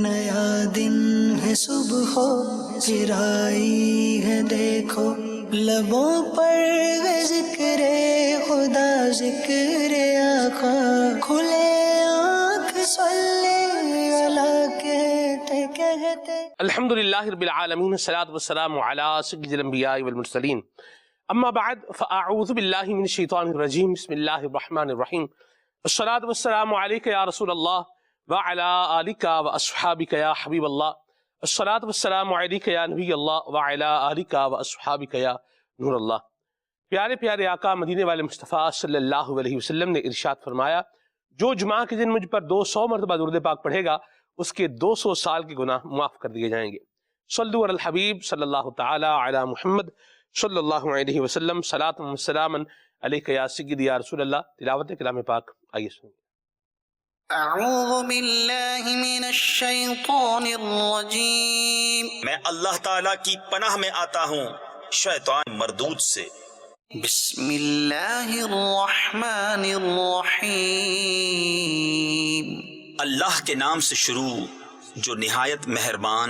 نیا دن ہے صبح پھر آئی ہے دیکھو، لبوں پر ہے ذکر خدا ذکر آقا، کھلے آنکھ صلی اللہ کہتے کہتے۔ الحمدللہ رب العالمین، الصلاۃ والسلام علی سید الانبیاء والمرسلین، اما بعد فاعوذ باللہ من الشیطان الرجیم، بسم اللہ الرحمن الرحیم، الصلاۃ والسلام علیک یا رسول اللہ وعلی آلک واصحابک یا حبیب اللہ، الصلاۃ والسلام علیک یا نبی اللہ وعلی آلک واصحابک یا نور اللہ۔ پیارے پیارے آقا مدینے والے مصطفیٰ صلی اللہ علیہ وسلم نے ارشاد فرمایا، جو جمعہ کے دن مجھ پر 200 مرتبہ درود پاک پڑھے گا اس کے 200 سال کے گناہ معاف کر دیے جائیں گے۔ صلو علی الحبیب صلی اللہ تعالی علی محمد صلی اللہ علیہ وسلم، صلاۃ و سلام علیک یا سیدی یا رسول اللہ۔ تلاوت کلام پاک آئیے سنیں۔ اعوذ باللہ من الشیطان الرجیم، میں اللہ تعالیٰ کی پناہ میں آتا ہوں شیطان مردود سے۔ بسم اللہ الرحمن الرحیم، اللہ کے نام سے شروع جو نہایت مہربان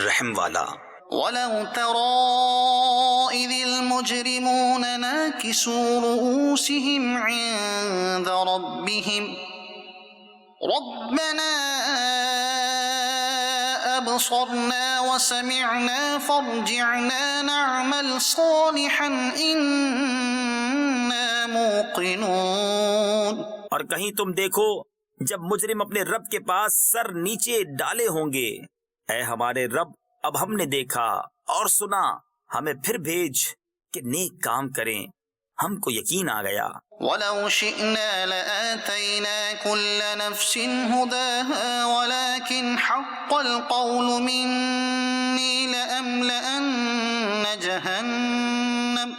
رحم والا۔ وَلَوْ تَرَىٰ إِذِ الْمُجْرِمُونَ نَاكِسُو رُءُوسِهِمْ عِندَ رَبِّهِمْ رَبَّنَا أَبْصَرْنَا وَسَمِعْنَا فَارْجِعْنَا نَعْمَلْ صَالِحًا إِنَّا مُوقِنُونَ۔ اور کہیں تم دیکھو جب مجرم اپنے رب کے پاس سر نیچے ڈالے ہوں گے، اے ہمارے رب اب ہم نے دیکھا اور سنا، ہمیں پھر بھیج کہ نیک کام کریں، ہم کو یقین آ گیا۔ وَلَوْ شِئْنَا لَآتَيْنَا كُلَّ نَفْسٍ هُدَاهَا وَلَكِنْ حَقَّ الْقَوْلُ مِنِّي لَأَمْلَأَنَّ جَهَنَّمَ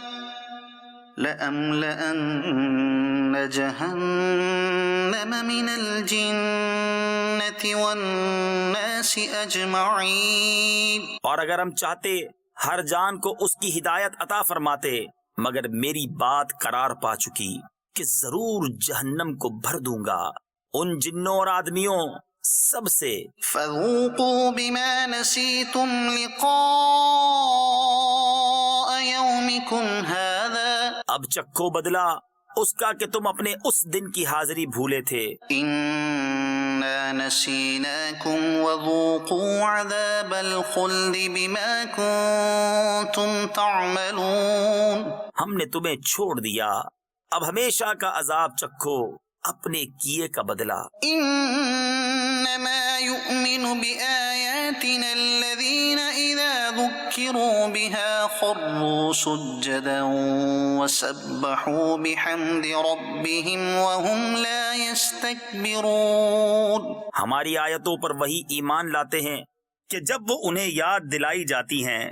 مِنَ الْجِنَّةِ وَالنَّاسِ أَجْمَعِينَ۔ اور اگر ہم چاہتے ہر جان کو اس کی ہدایت عطا فرماتے، مگر میری بات قرار پا چکی کہ ضرور جہنم کو بھر دوں گا ان جنوں اور آدمیوں سب سے۔ فَذُوقُوا بِمَا نَسِيتُمْ لِقَاءَ يَوْمِكُمْ هَذَا، اب چکھو بدلا اس کا کہ تم اپنے اس دن کی حاضری بھولے تھے۔ إِنَّا نَسِينَاكُمْ وَذُوقُوا عَذَابَ الْخُلْدِ بِمَا كُنتُمْ تَعْمَلُونَ۔ ہم نے تمہیں چھوڑ دیا، اب ہمیشہ کا عذاب چکھو اپنے کیے کا بدلہ۔ إِنَّمَا يُؤْمِنُ بِآيَاتِنَا الَّذِينَ إِذَا ذُكِّرُوا بِهَا خَرُّوا سُجَّدًا وَسَبَّحُوا بِحَمْدِ رَبِّهِمْ وَهُمْ لَا يَسْتَكْبِرُونَ۔ ہماری آیتوں پر وہی ایمان لاتے ہیں کہ جب وہ انہیں یاد دلائی جاتی ہیں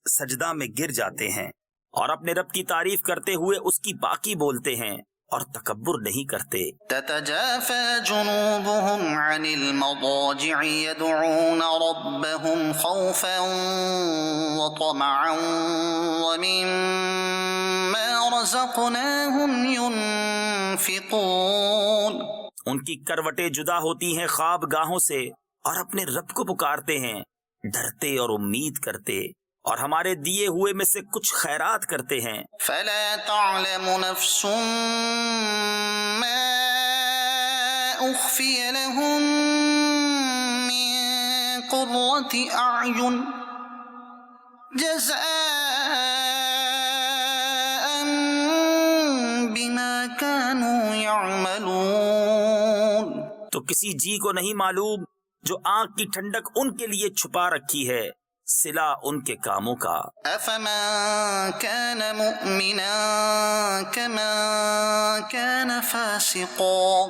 سجدہ میں گر جاتے ہیں، اور اپنے رب کی تعریف کرتے ہوئے اس کی باقی بولتے ہیں اور تکبر نہیں کرتے۔ تتجافى جنوبهم عن المضاجع يدعون ربهم خوفا وطمعا ومما رزقناهم ينفقون۔ ان کی کروٹیں جدا ہوتی ہیں خواب گاہوں سے، اور اپنے رب کو پکارتے ہیں ڈرتے اور امید کرتے، اور ہمارے دیے ہوئے میں سے کچھ خیرات کرتے ہیں۔ فلا تعلم نفس ما اخفی لهم من قرة اعین جزاء بما كانوا يعملون۔ تو کسی جی کو نہیں معلوم جو آنکھ کی ٹھنڈک ان کے لیے چھپا رکھی ہے صلہ ان کے کاموں کا۔ افمن كان مؤمنا كمن كان فاسقا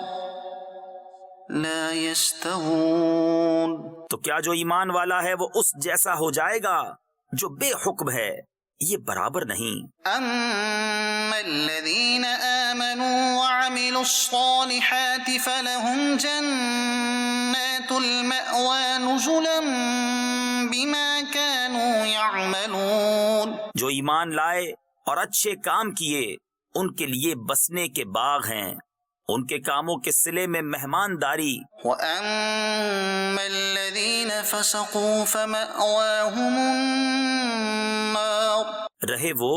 لا يستوون۔ تو کیا جو ایمان والا ہے وہ اس جیسا ہو جائے گا جو بے حکم ہے؟ یہ برابر نہیں۔ اما الذين آمنوا وعملوا الصالحات فلهم جنات المأوى نزلا بما كانوا يعملون۔ جو ایمان لائے اور اچھے کام کیے ان کے لیے بسنے کے باغ ہیں، ان کے کاموں کے صلے میں مہمانداری. وَأَمَّا الَّذِينَ فَسَقُوا فَمَأْوَاهُمُ النَّارُ. رہے وہ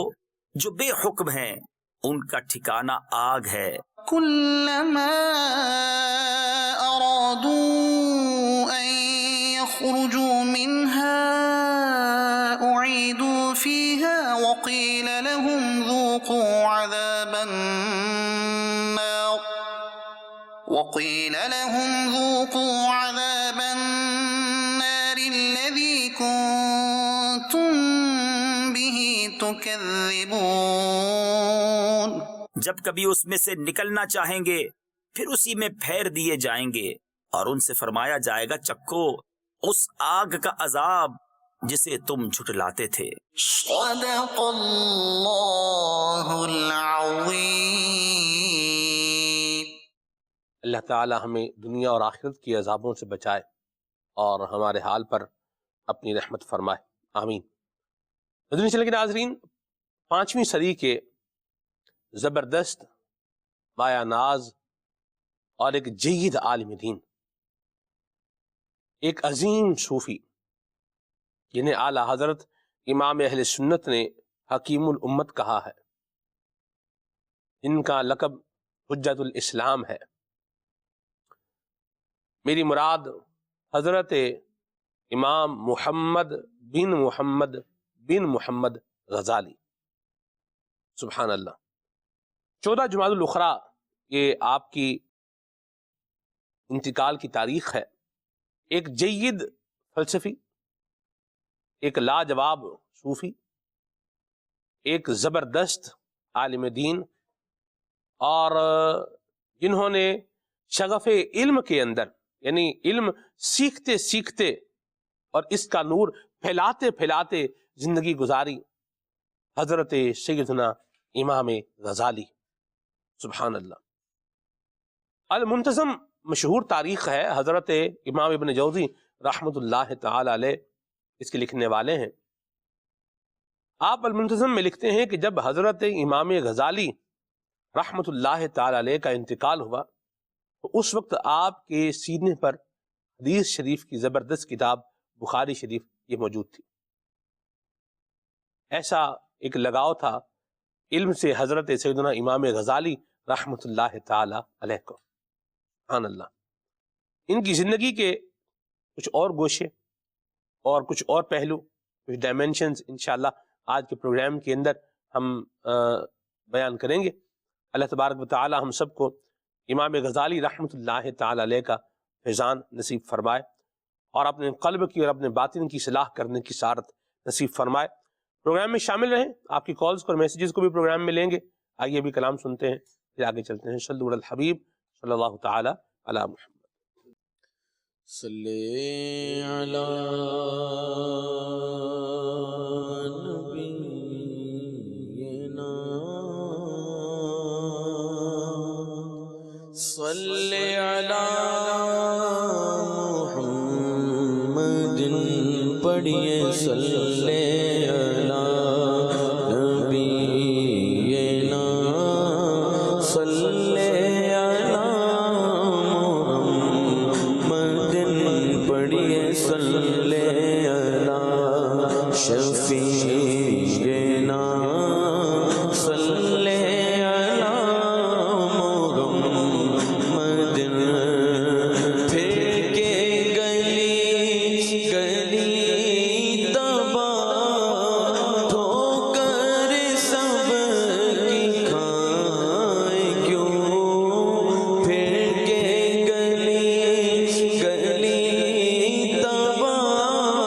جو بے حکم ہیں ان کا ٹھکانہ آگ ہے. كُلَّمَا أَرَادُوا أَن يَخْرُجُوا مِنْهَا أُعِيدُوا فِيهَا وَقِيلَ لَهُمْ ذُوقُوا عَذَابَ النَّارِ الَّذِي كُنتُم بِهِ تُكَذِّبُونَ. جب کبھی اس میں سے نکلنا چاہیں گے پھر اسی میں پھیر دیے جائیں گے اور ان سے فرمایا جائے گا چکھو اس آگ کا عذاب جسے تم جھٹلاتے تھے. صدق اللہ العظیم. اللہ تعالی ہمیں دنیا اور آخرت کی عذابوں سے بچائے اور ہمارے حال پر اپنی رحمت فرمائے. آمین. مدنی چینل کے ناظرین، 5ویں صدی کے زبردست، بایا ناز اور ایک جید عالم دین، ایک عظیم صوفی جنہیں اعلیٰ حضرت امام اہل سنت نے حکیم الامت کہا ہے، جن کا لقب حجت الاسلام ہے. میری مراد حضرت امام محمد بن محمد غزالی. سبحان اللہ. 14 جمادی الاخری یہ آپ کی انتقال کی تاریخ ہے. ایک جید فلسفی، ایک لاجواب صوفی، ایک زبردست عالم دین، اور جنہوں نے شغف علم کے اندر، یعنی علم سیکھتے سیکھتے اور اس کا نور پھیلاتے پھیلاتے زندگی گزاری، حضرت سیدنا امام غزالی. سبحان اللہ. المنتظم مشہور تاریخ ہے، حضرت امام ابن جوزی رحمۃ اللہ تعالی علیہ اس کے لکھنے والے ہیں. آپ المنتظم میں لکھتے ہیں کہ جب حضرت امام غزالی رحمۃ اللہ تعالی علیہ کا انتقال ہوا تو اس وقت آپ کے سینے پر حدیث شریف کی زبردست کتاب بخاری شریف یہ موجود تھی. ایسا ایک لگاؤ تھا علم سے حضرت سیدنا امام غزالی رحمۃ اللہ تعالی علیہ کو. سبحان اللہ. ان کی زندگی کے کچھ اور گوشے اور کچھ اور پہلو، کچھ ڈائمینشنز انشاءاللہ آج کے پروگرام کے اندر ہم بیان کریں گے. اللہ تبارک و تعالی ہم سب کو امام غزالی رحمۃ اللہ تعالی علیہ کا فیضان نصیب فرمائے اور اپنے قلب کی اور اپنے باطن کی اصلاح کرنے کی سعادت نصیب فرمائے. پروگرام میں شامل رہیں. آپ کی کالز اور میسیجز کو بھی پروگرام میں لیں گے. آئیے ابھی کلام سنتے ہیں پھر آگے چلتے ہیں. صلو علی الحبیب صلی اللہ تعالی علی محمد. صلی علی نبینا صلی علی محمد. پڑھیے صلی علی نبینا صلی علی محمد. پڑھیے صلی علی شفیعنا صلی علی محمد. پھر کے گلی گلی تباہ ہو کر سب کی کھائیں کیوں. پھر کے گلی گلی تباہ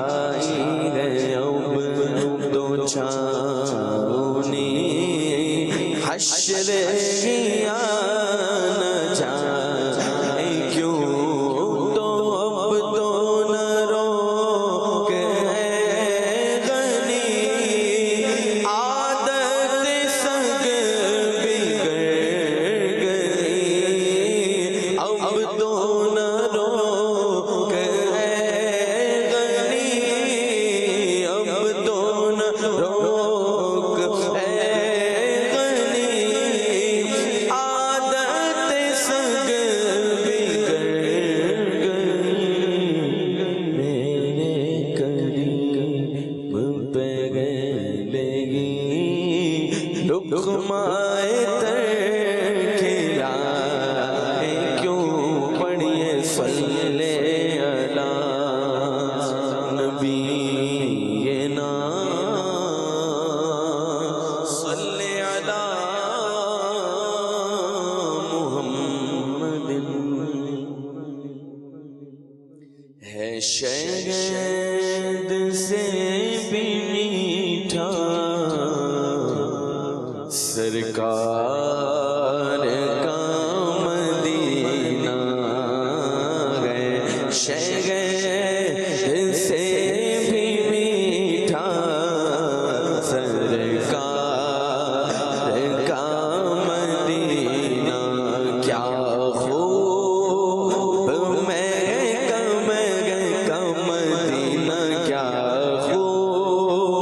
چھائی ہے اب تو چھاؤنی حشر کیا نہ جائے کیوں تو اب تو نہ روک ہے غنی عادت سگ بگڑ گئی اب تو نہ روک ہے غنی اب تو نہ روک ہے غنی عادت سگ بگڑ گئی میرے قریب پہ لگی رخ مائے تر کھلائے کیوں پڑھیے صلی علی نبینا صلی علی محمد ہے شہد سے بھی میٹھا سرکار کا مدینہ ہے شہد سے بھی میٹھا سرکار کا مدینہ کیا خوب میں کا مدینہ کیا خوب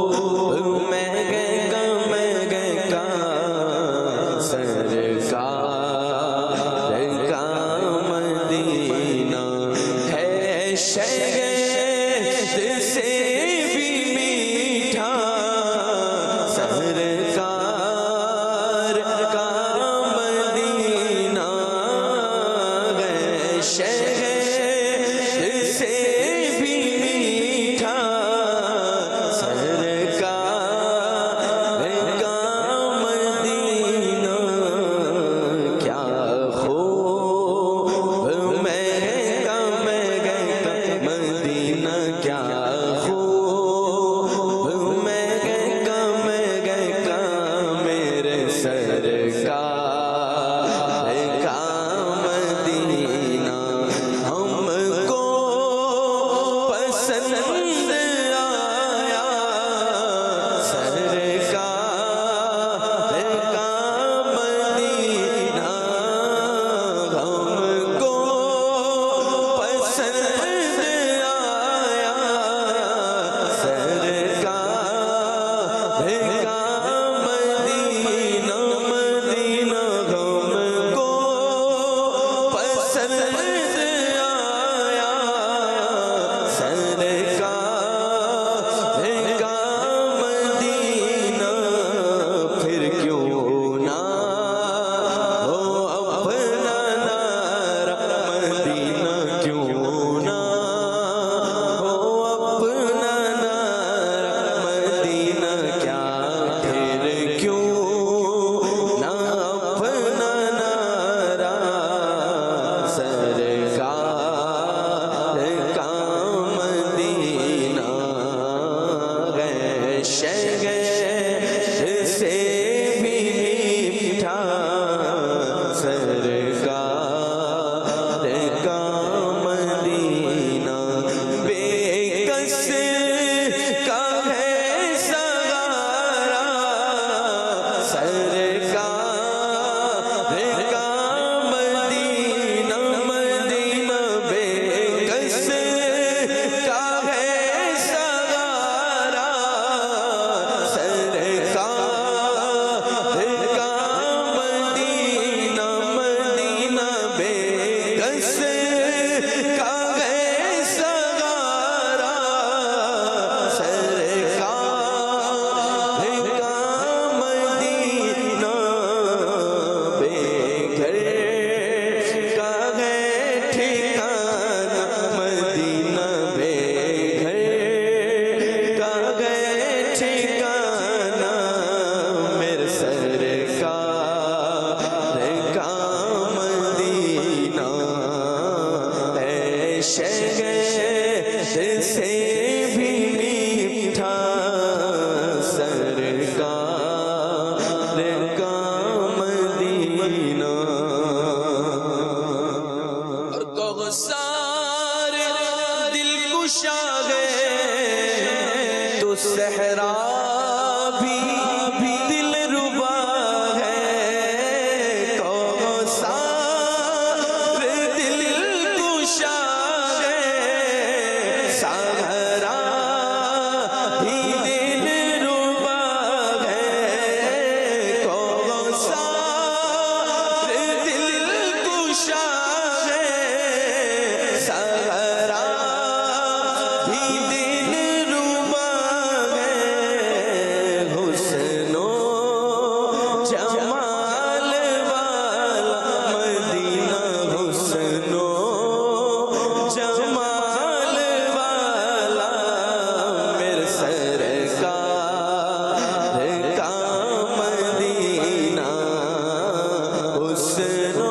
صحرا بھی دل ربا ہے، کوثر دل کشا ہے، صحرا بھی دل ربا ہے، کوثر دل کشا ہے، صحرا بھی دل ربا ہے، حسن و جمال والا مدینہ، حسن و جمال والا میرے سرکار کا مدینہ، حسن و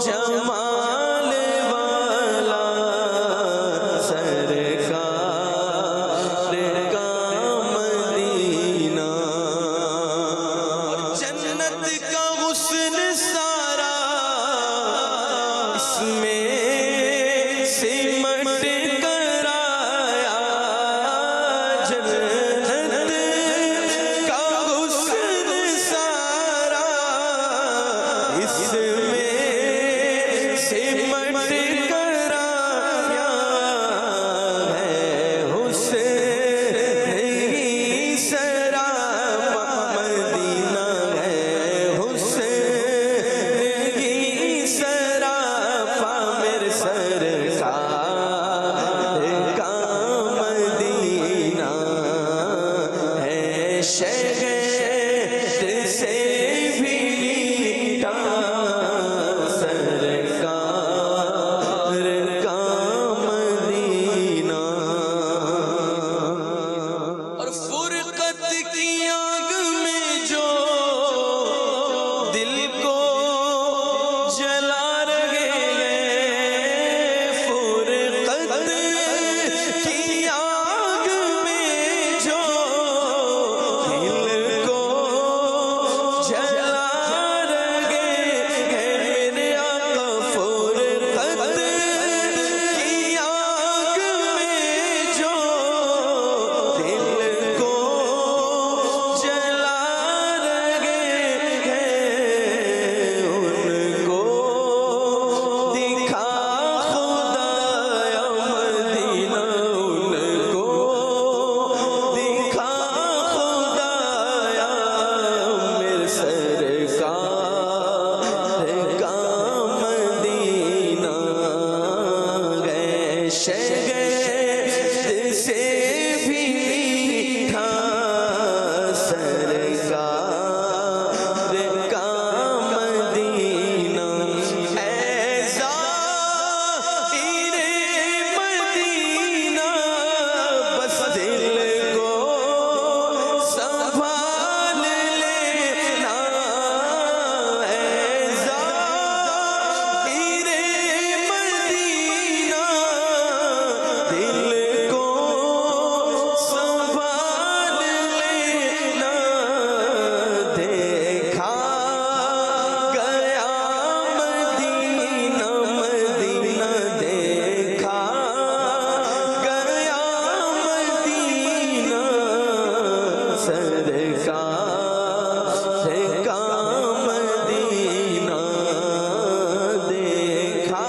جمال والا سرکار کا مدینہ، جنت کا حسن سارا اس میں سمٹ کر آیا، جنت کا حسن سارا اس میں سمٹ کر آیا ہے، حسن ہی سراپا مدینہ ہے، حسن ہی سراپا میرے سرکار کا مدینہ ہے، شہد سے بھی میٹھا سرکار کا مدینہ، اور فرقت کی آگ میں جو دل کو جلا رہے ہیں، فرقت کی آگ میں جو دل کو جلا رہے ہیں، میرے آقا فرقت کی آگ میں جو دل کو جلا رہے ہیں، ان کو دکھا خدایا مدینہ، ان کو دکھا خدایا میرے سرکار کا مدینہ ہے، شہد سے بھی میٹھا سرکار کا مدینہ، اے زائر مدینہ بس دل کو سنبھال لینا، اے زائر مدینہ دل کو سنبھال لینا، دیکھا گیا مدینہ، مدینہ دیکھا گیا مدینہ، سرکار کا مدینہ دیکھا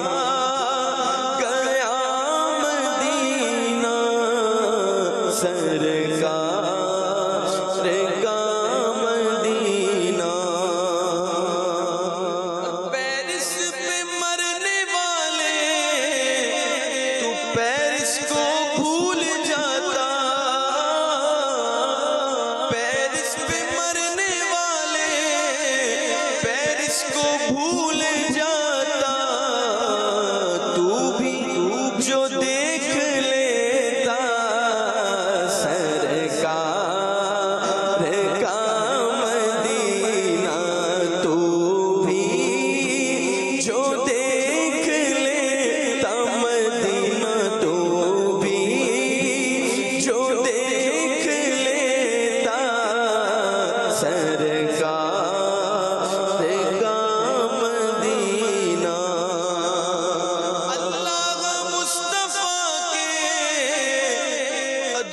گیا مدینہ، سرکار کا مدینہ، پیرس پہ مرنے والے تو پیرس کو بھول جاتا، پیرس پہ مرنے والے پیرس کو بھول جاتا، تو بھی جو دیکھ لیتا سر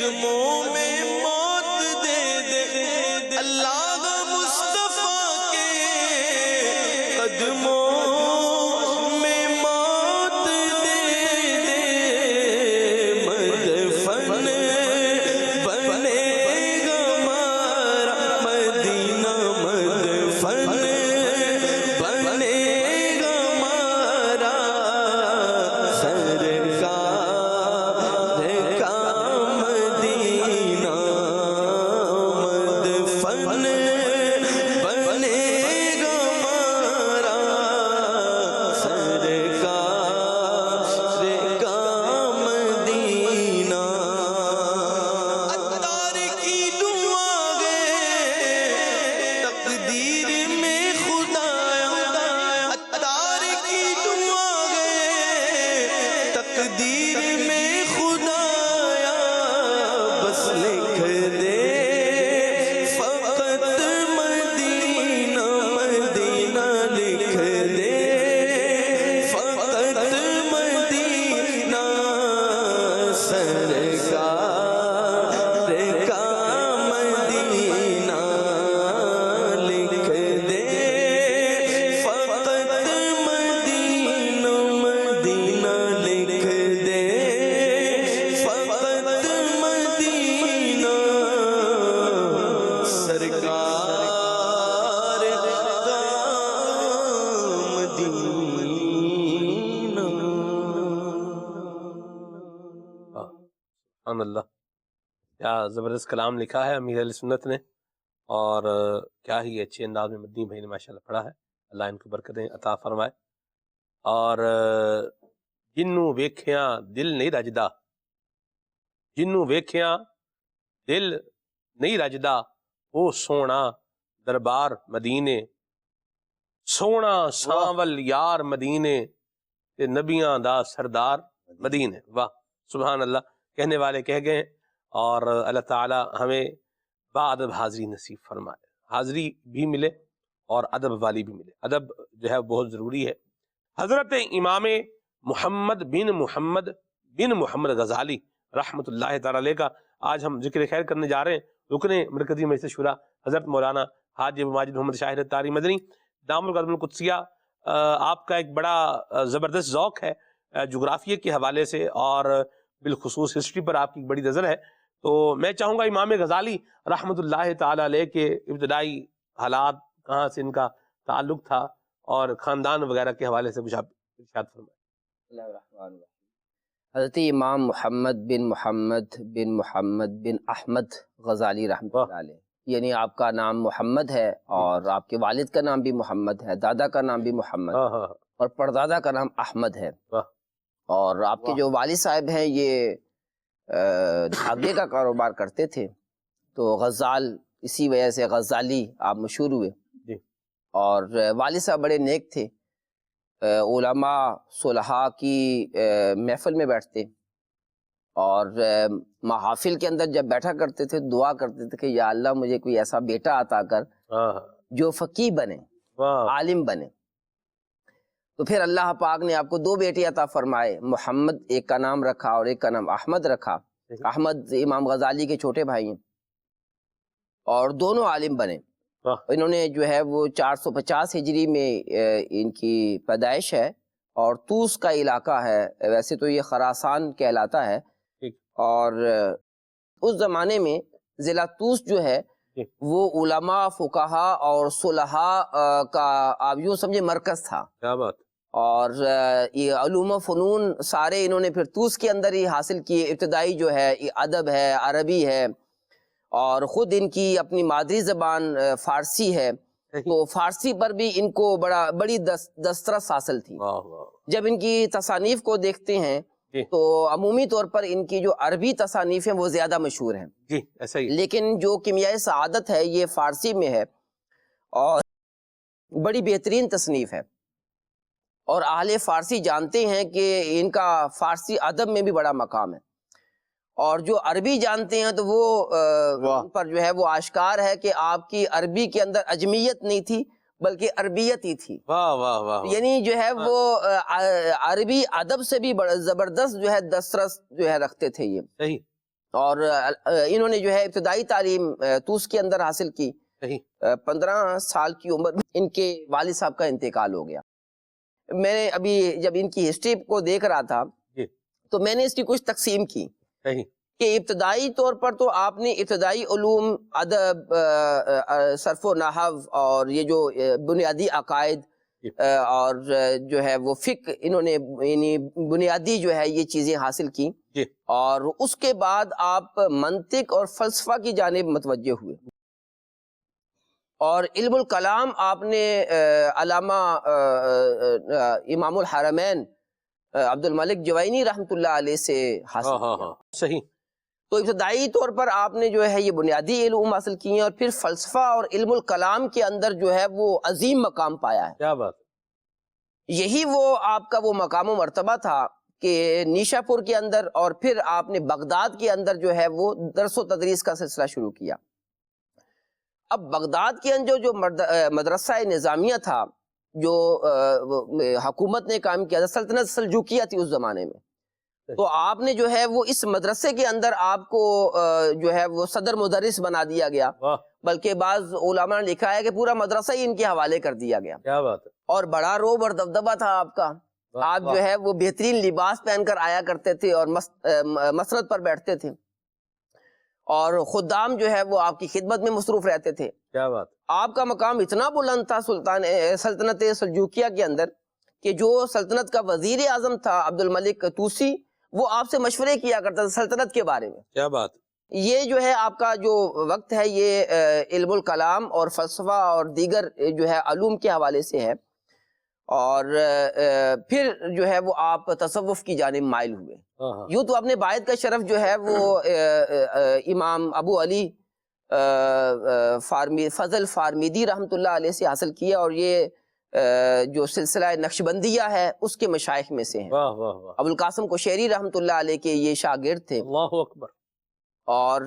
قدموں میں موت دے دے اللہ مصطفیٰ کے قدموں میں موت دے دے مدفن بنے گا ہمارا مدینہ مدفن بنے گا ہمارا سرکار کا مدینہ مدفن بنے گا ہمارا سرکار کا مدینہ اتار کی دعا گئے تقدیر میں خدایا اتار کی دعا گئے تقدیر میں خدایا بس لکھ دے فقط مدینہ مدینہ لکھ دے فقط مدینہ سرکار کا مدینہ لکھ دے فقط مدینہ مدینہ لکھ دے فقط مدینہ سرکار کا مدینہ سبحان اللہ، کیا زبردست کلام لکھا ہے امیر علیہ سنت نے، اور کیا ہی اچھے انداز میں مدنی بھائی نے ماشاءاللہ پڑھا ہے، اللہ ان کو برکتیں عطا فرمائے۔ اور جنوں ویکھیاں دل نہیں رجدا، جنوں ویکھیاں دل نہیں رجدا، او سونا دربار مدینے، سونا سانول یار مدینے تے نبیاں دا سردار مدینے۔ واہ سبحان اللہ، کہنے والے کہہ گئے، اور اللہ تعالی ہمیں باادب حاضری نصیب فرمائے، حاضری بھی ملے اور ادب والی بھی ملے۔ ادب جو ہے بہت ضروری ہے۔ حضرت امام محمد بن محمد غزالی رحمۃ اللہ تعالی علیہ کا آج ہم ذکر خیر کرنے جا رہے ہیں۔ رکن مرکزی مجلس شورا حضرت مولانا حاجی ابو ماجد محمد شاہر الطاری مدنی دام القدم القدسیہ، آپ کا ایک بڑا زبردست ذوق ہے جغرافیے کے حوالے سے، اور بالخصوص ہسٹری پر آپ کی بڑی نظر ہے، تو میں چاہوں گا امام غزالی رحمۃ اللہ تعالی علیہ کے ابتدائی حالات، کہاں سے ان کا تعلق تھا، اور خاندان وغیرہ کے حوالے سے کچھ آپ ارشاد فرمائیں۔ بسم اللہ الرحمن الرحیم۔ حضرت امام محمد بن احمد غزالی رحمۃ اللہ علیہ، یعنی آپ کا نام محمد ہے، اور آپ کے والد کا نام بھی محمد ہے، دادا کا نام بھی محمد ہے، اور پردادا کا نام احمد ہے، اور آپ کے جو والد صاحب ہیں یہ دھاگے کا کاروبار کرتے تھے، تو غزال اسی وجہ سے غزالی آپ مشہور ہوئے۔ اور والد صاحب بڑے نیک تھے، علماء صلحاء کی محفل میں بیٹھتے، اور محافل کے اندر جب بیٹھا کرتے تھے دعا کرتے تھے کہ یا اللہ مجھے کوئی ایسا بیٹا عطا کر جو فقیہ بنے، عالم بنے۔ تو پھر اللہ پاک نے آپ کو دو بیٹے عطا فرمائے، محمد ایک کا نام رکھا اور ایک کا نام احمد رکھا۔ احمد امام غزالی کے چھوٹے بھائی ہیں، اور دونوں عالم بنے۔ انہوں نے جو ہے وہ 450 ہجری میں ان کی پیدائش ہے، اور طوس کا علاقہ ہے، ویسے تو یہ خراسان کہلاتا ہے، اور اس زمانے میں ضلع طوس جو ہے وہ علماء، فقہا اور صلحاء کا آپ یوں سمجھے مرکز تھا۔ کیا بات! اور یہ علوم و فنون سارے انہوں نے پھر طوس کے اندر ہی حاصل کیے۔ ابتدائی جو ہے ادب ہے، عربی ہے، اور خود ان کی اپنی مادری زبان فارسی ہے، تو فارسی پر بھی ان کو بڑی دسترس حاصل تھی۔ جب ان کی تصانیف کو دیکھتے ہیں تو عمومی طور پر ان کی جو عربی تصانیف ہیں وہ زیادہ مشہور ہیں، جی ایسا ہی، لیکن جو کیمیائے سعادت ہے یہ فارسی میں ہے، اور بڑی بہترین تصنیف ہے، اور اہل فارسی جانتے ہیں کہ ان کا فارسی ادب میں بھی بڑا مقام ہے، اور جو عربی جانتے ہیں تو وہ ان پر جو ہے وہ آشکار ہے کہ آپ کی عربی کے اندر عجمیت نہیں تھی بلکہ عربیت ہی تھی۔ واہ واہ واہ، یعنی جو ہے وہ عربی ادب سے بھی بڑا زبردست جو ہے دسترس جو ہے رکھتے تھے یہ۔ صحیح۔ اور انہوں نے جو ہے ابتدائی تعلیم طوس کے اندر حاصل کی. 15 سال کی عمر میں ان کے والد صاحب کا انتقال ہو گیا. میں نے ابھی جب ان کی ہسٹری کو دیکھ رہا تھا تو میں نے اس کی کچھ تقسیم کی کہ ابتدائی طور پر تو آپ نے ابتدائی علوم، ادب، صرف و نحو اور یہ جو بنیادی عقائد اور جو ہے وہ فقہ، انہوں نے یعنی بنیادی جو ہے یہ چیزیں حاصل کی. اور اس کے بعد آپ منطق اور فلسفہ کی جانب متوجہ ہوئے، اور علم الکلام آپ نے علامہ امام الحرمین عبد الملک جوینی رحمۃ اللہ علیہ سے حاصل کیا. صحیح. تو ابتدائی طور پر آپ نے جو ہے یہ بنیادی علوم حاصل کی ہیں، اور پھر فلسفہ اور علم الکلام کے اندر جو ہے وہ عظیم مقام پایا ہے. کیا بات. یہی وہ آپ کا وہ مقام و مرتبہ تھا کہ نیشا پور کے اندر اور پھر آپ نے بغداد کے اندر جو ہے وہ درس و تدریس کا سلسلہ شروع کیا. اب بغداد کے اندر جو مدرسہ نظامیہ تھا جو حکومت نے قائم کیا تھا، سلطنت سلجوکیہ تھی اس زمانے میں، تو آپ نے جو ہے وہ اس مدرسے کے اندر آپ کو جو ہے وہ صدر مدرس بنا دیا گیا، بلکہ بعض علماء نے لکھا ہے کہ پورا مدرسہ ہی ان کے حوالے کر دیا گیا. کیا بات ہے. اور بڑا روب اور دبدبہ تھا آپ کا. آپ جو ہے وہ بہترین لباس پہن کر آیا کرتے تھے اور مسند پر بیٹھتے تھے، اور خدام جو ہے وہ آپ کی خدمت میں مصروف رہتے تھے. کیا بات. آپ کا مقام اتنا بلند تھا سلطنت سلجوکیہ کے اندر کہ جو سلطنت کا وزیر اعظم تھا عبد الملک طوسی، وہ آپ سے مشورے کیا کرتا تھا سلطنت کے بارے میں. کیا بات. یہ جو ہے آپ کا جو وقت ہے یہ علم الکلام اور فلسفہ اور دیگر جو ہے علوم کے حوالے سے ہے. اور پھر جو ہے وہ آپ تصوف کی جانب مائل ہوئے. یوں تو اپنے باعث کا شرف جو ہے وہ امام ابو علی فضل فارمیدی رحمۃ اللہ علیہ سے حاصل کیا، اور یہ جو سلسلہ نقشبندیہ ہے اس کے مشائخ میں سے ہیں. ابو القاسم قشیری رحمۃ اللہ علیہ کے یہ شاگرد تھے. اللہ اکبر. اور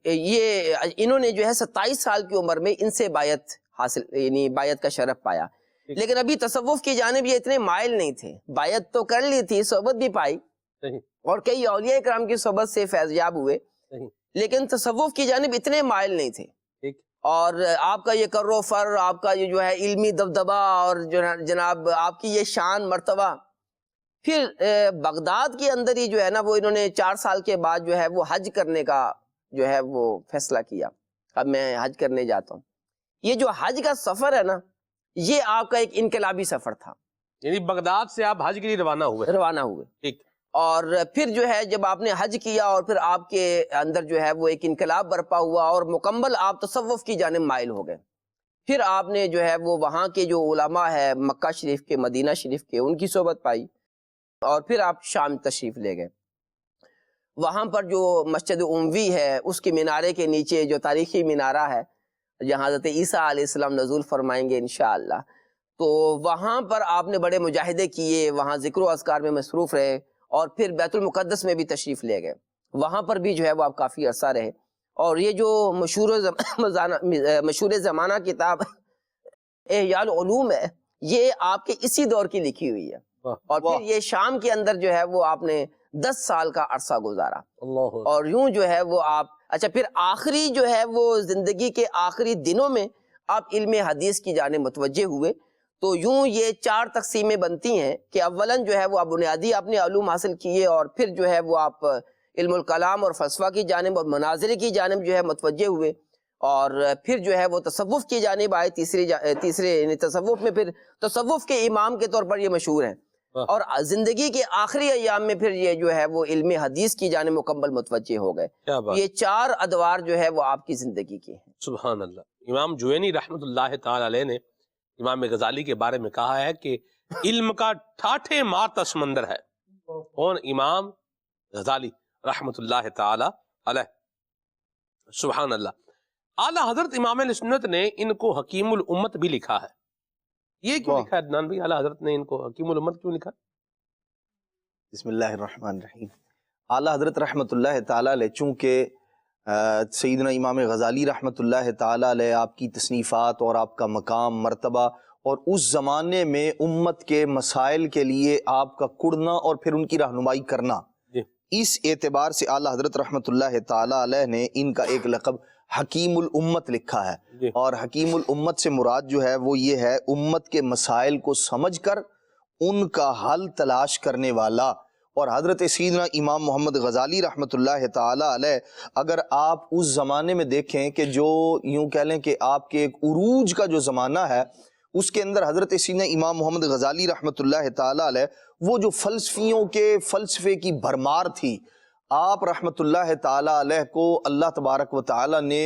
یہ انہوں نے جو ہے 27 سال کی عمر میں ان سے بیعت حاصل یعنی بیعت کا شرف پایا. لیکن ابھی تصوف کی جانب یہ اتنے مائل نہیں تھے. بیعت تو کر لی تھی، صحبت بھی پائی، اور کئی اولیاء کرام کی صحبت سے فیض یاب ہوئے، لیکن تصوف کی جانب اتنے مائل نہیں تھے. اور آپ کا یہ کر و فر، آپ کا یہ جو ہے علمی دبدبہ اور جناب آپ کی یہ شان مرتبہ، پھر بغداد کے اندر ہی جو ہے نا وہ انہوں نے 4 سال کے بعد جو ہے وہ حج کرنے کا جو ہے وہ فیصلہ کیا. اب میں حج کرنے جاتا ہوں. یہ جو حج کا سفر ہے نا، یہ آپ کا ایک انقلابی سفر تھا. یعنی بغداد سے آپ حج کے لیے روانہ ہوئے. ٹھیک. اور پھر جو ہے جب آپ نے حج کیا اور پھر آپ کے اندر جو ہے وہ ایک انقلاب برپا ہوا اور مکمل آپ تصوف کی جانب مائل ہو گئے. پھر آپ نے جو ہے وہ وہاں کے جو علماء ہے مکہ شریف کے، مدینہ شریف کے، ان کی صحبت پائی، اور پھر آپ شام تشریف لے گئے. وہاں پر جو مسجد اموی ہے اس کے مینارے کے نیچے جو تاریخی مینارہ ہے جہاں حضرت عیسیٰ علیہ السلام نزول فرمائیں گے انشاءاللہ، تو وہاں پر آپ نے بڑے مجاہدے کیے، وہاں ذکر و اذکار میں مصروف رہے، اور پھر بیت المقدس میں بھی تشریف لے گئے. وہاں پر بھی جو ہے وہ آپ کافی عرصہ رہے. اور یہ جو مشہور زمانہ کتاب احیاء العلوم ہے، یہ آپ کے اسی دور کی لکھی ہوئی ہے. اور پھر یہ شام کے اندر جو ہے وہ آپ نے 10 سال کا عرصہ گزارا. اور یوں جو ہے وہ آپ اچھا پھر آخری جو ہے وہ زندگی کے آخری دنوں میں آپ علم حدیث کی جانب متوجہ ہوئے. تو یوں یہ 4 تقسیمیں بنتی ہیں کہ اولاً جو ہے وہ آپ بنیادی اپنے علوم حاصل کیے، اور پھر جو ہے وہ آپ علم الکلام اور فلسفہ کی جانب اور مناظرے کی جانب جو ہے متوجہ ہوئے، اور پھر جو ہے وہ تصوف کی جانب آئے. تیسرے یعنی تصوف میں پھر تصوف کے امام کے طور پر یہ مشہور ہیں. اور زندگی کے آخری ایام میں پھر یہ جو ہے وہ علم حدیث کی جانب مکمل متوجہ ہو گئے. یہ 4 ادوار جو ہے وہ آپ کی زندگی کے ہیں. سبحان اللہ. امام جوینی رحمۃ اللہ تعالی علیہ نے امام غزالی کے بارے میں کہا ہے کہ علم کا ٹھاٹھے مارتا سمندر ہے. کون؟ امام غزالی رحمۃ اللہ تعالی علیہ. سبحان اللہ. اعلیٰ حضرت امام علیہ سنت نے ان کو حکیم الامت بھی لکھا ہے. یہ کیوں لکھا ہے عدنان بھائی؟ اعلیٰ حضرت نے ان کو حکیم الامت کیوں لکھا؟ بسم اللہ الرحمن الرحیم. اعلیٰ حضرت رحمۃ اللہ تعالی علیہ چونکہ سیدنا امام غزالی رحمۃ اللہ تعالی علیہ آپ کی تصنیفات اور آپ کا مقام مرتبہ اور اس زمانے میں امت کے مسائل کے لیے آپ کا کڑنا اور پھر ان کی رہنمائی کرنا، اس اعتبار سے اعلیٰ حضرت رحمۃ اللہ تعالیٰ علیہ نے ان کا ایک لقب حکیم الامت لکھا ہے، اور حکیم الامت سے مراد جو ہے وہ یہ ہے امت کے مسائل کو سمجھ کر ان کا حل تلاش کرنے والا۔ اور حضرت سیدنا امام محمد غزالی رحمۃ اللہ تعالیٰ علیہ، اگر آپ اس زمانے میں دیکھیں کہ جو یوں کہہ لیں کہ آپ کے ایک عروج کا جو زمانہ ہے، اس کے اندر حضرت سیدنا امام محمد غزالی رحمۃ اللہ تعالیٰ علیہ وہ جو فلسفیوں کے فلسفے کی بھرمار تھی، آپ رحمۃ اللہ تعالیٰ علیہ کو اللہ تبارک و تعالیٰ نے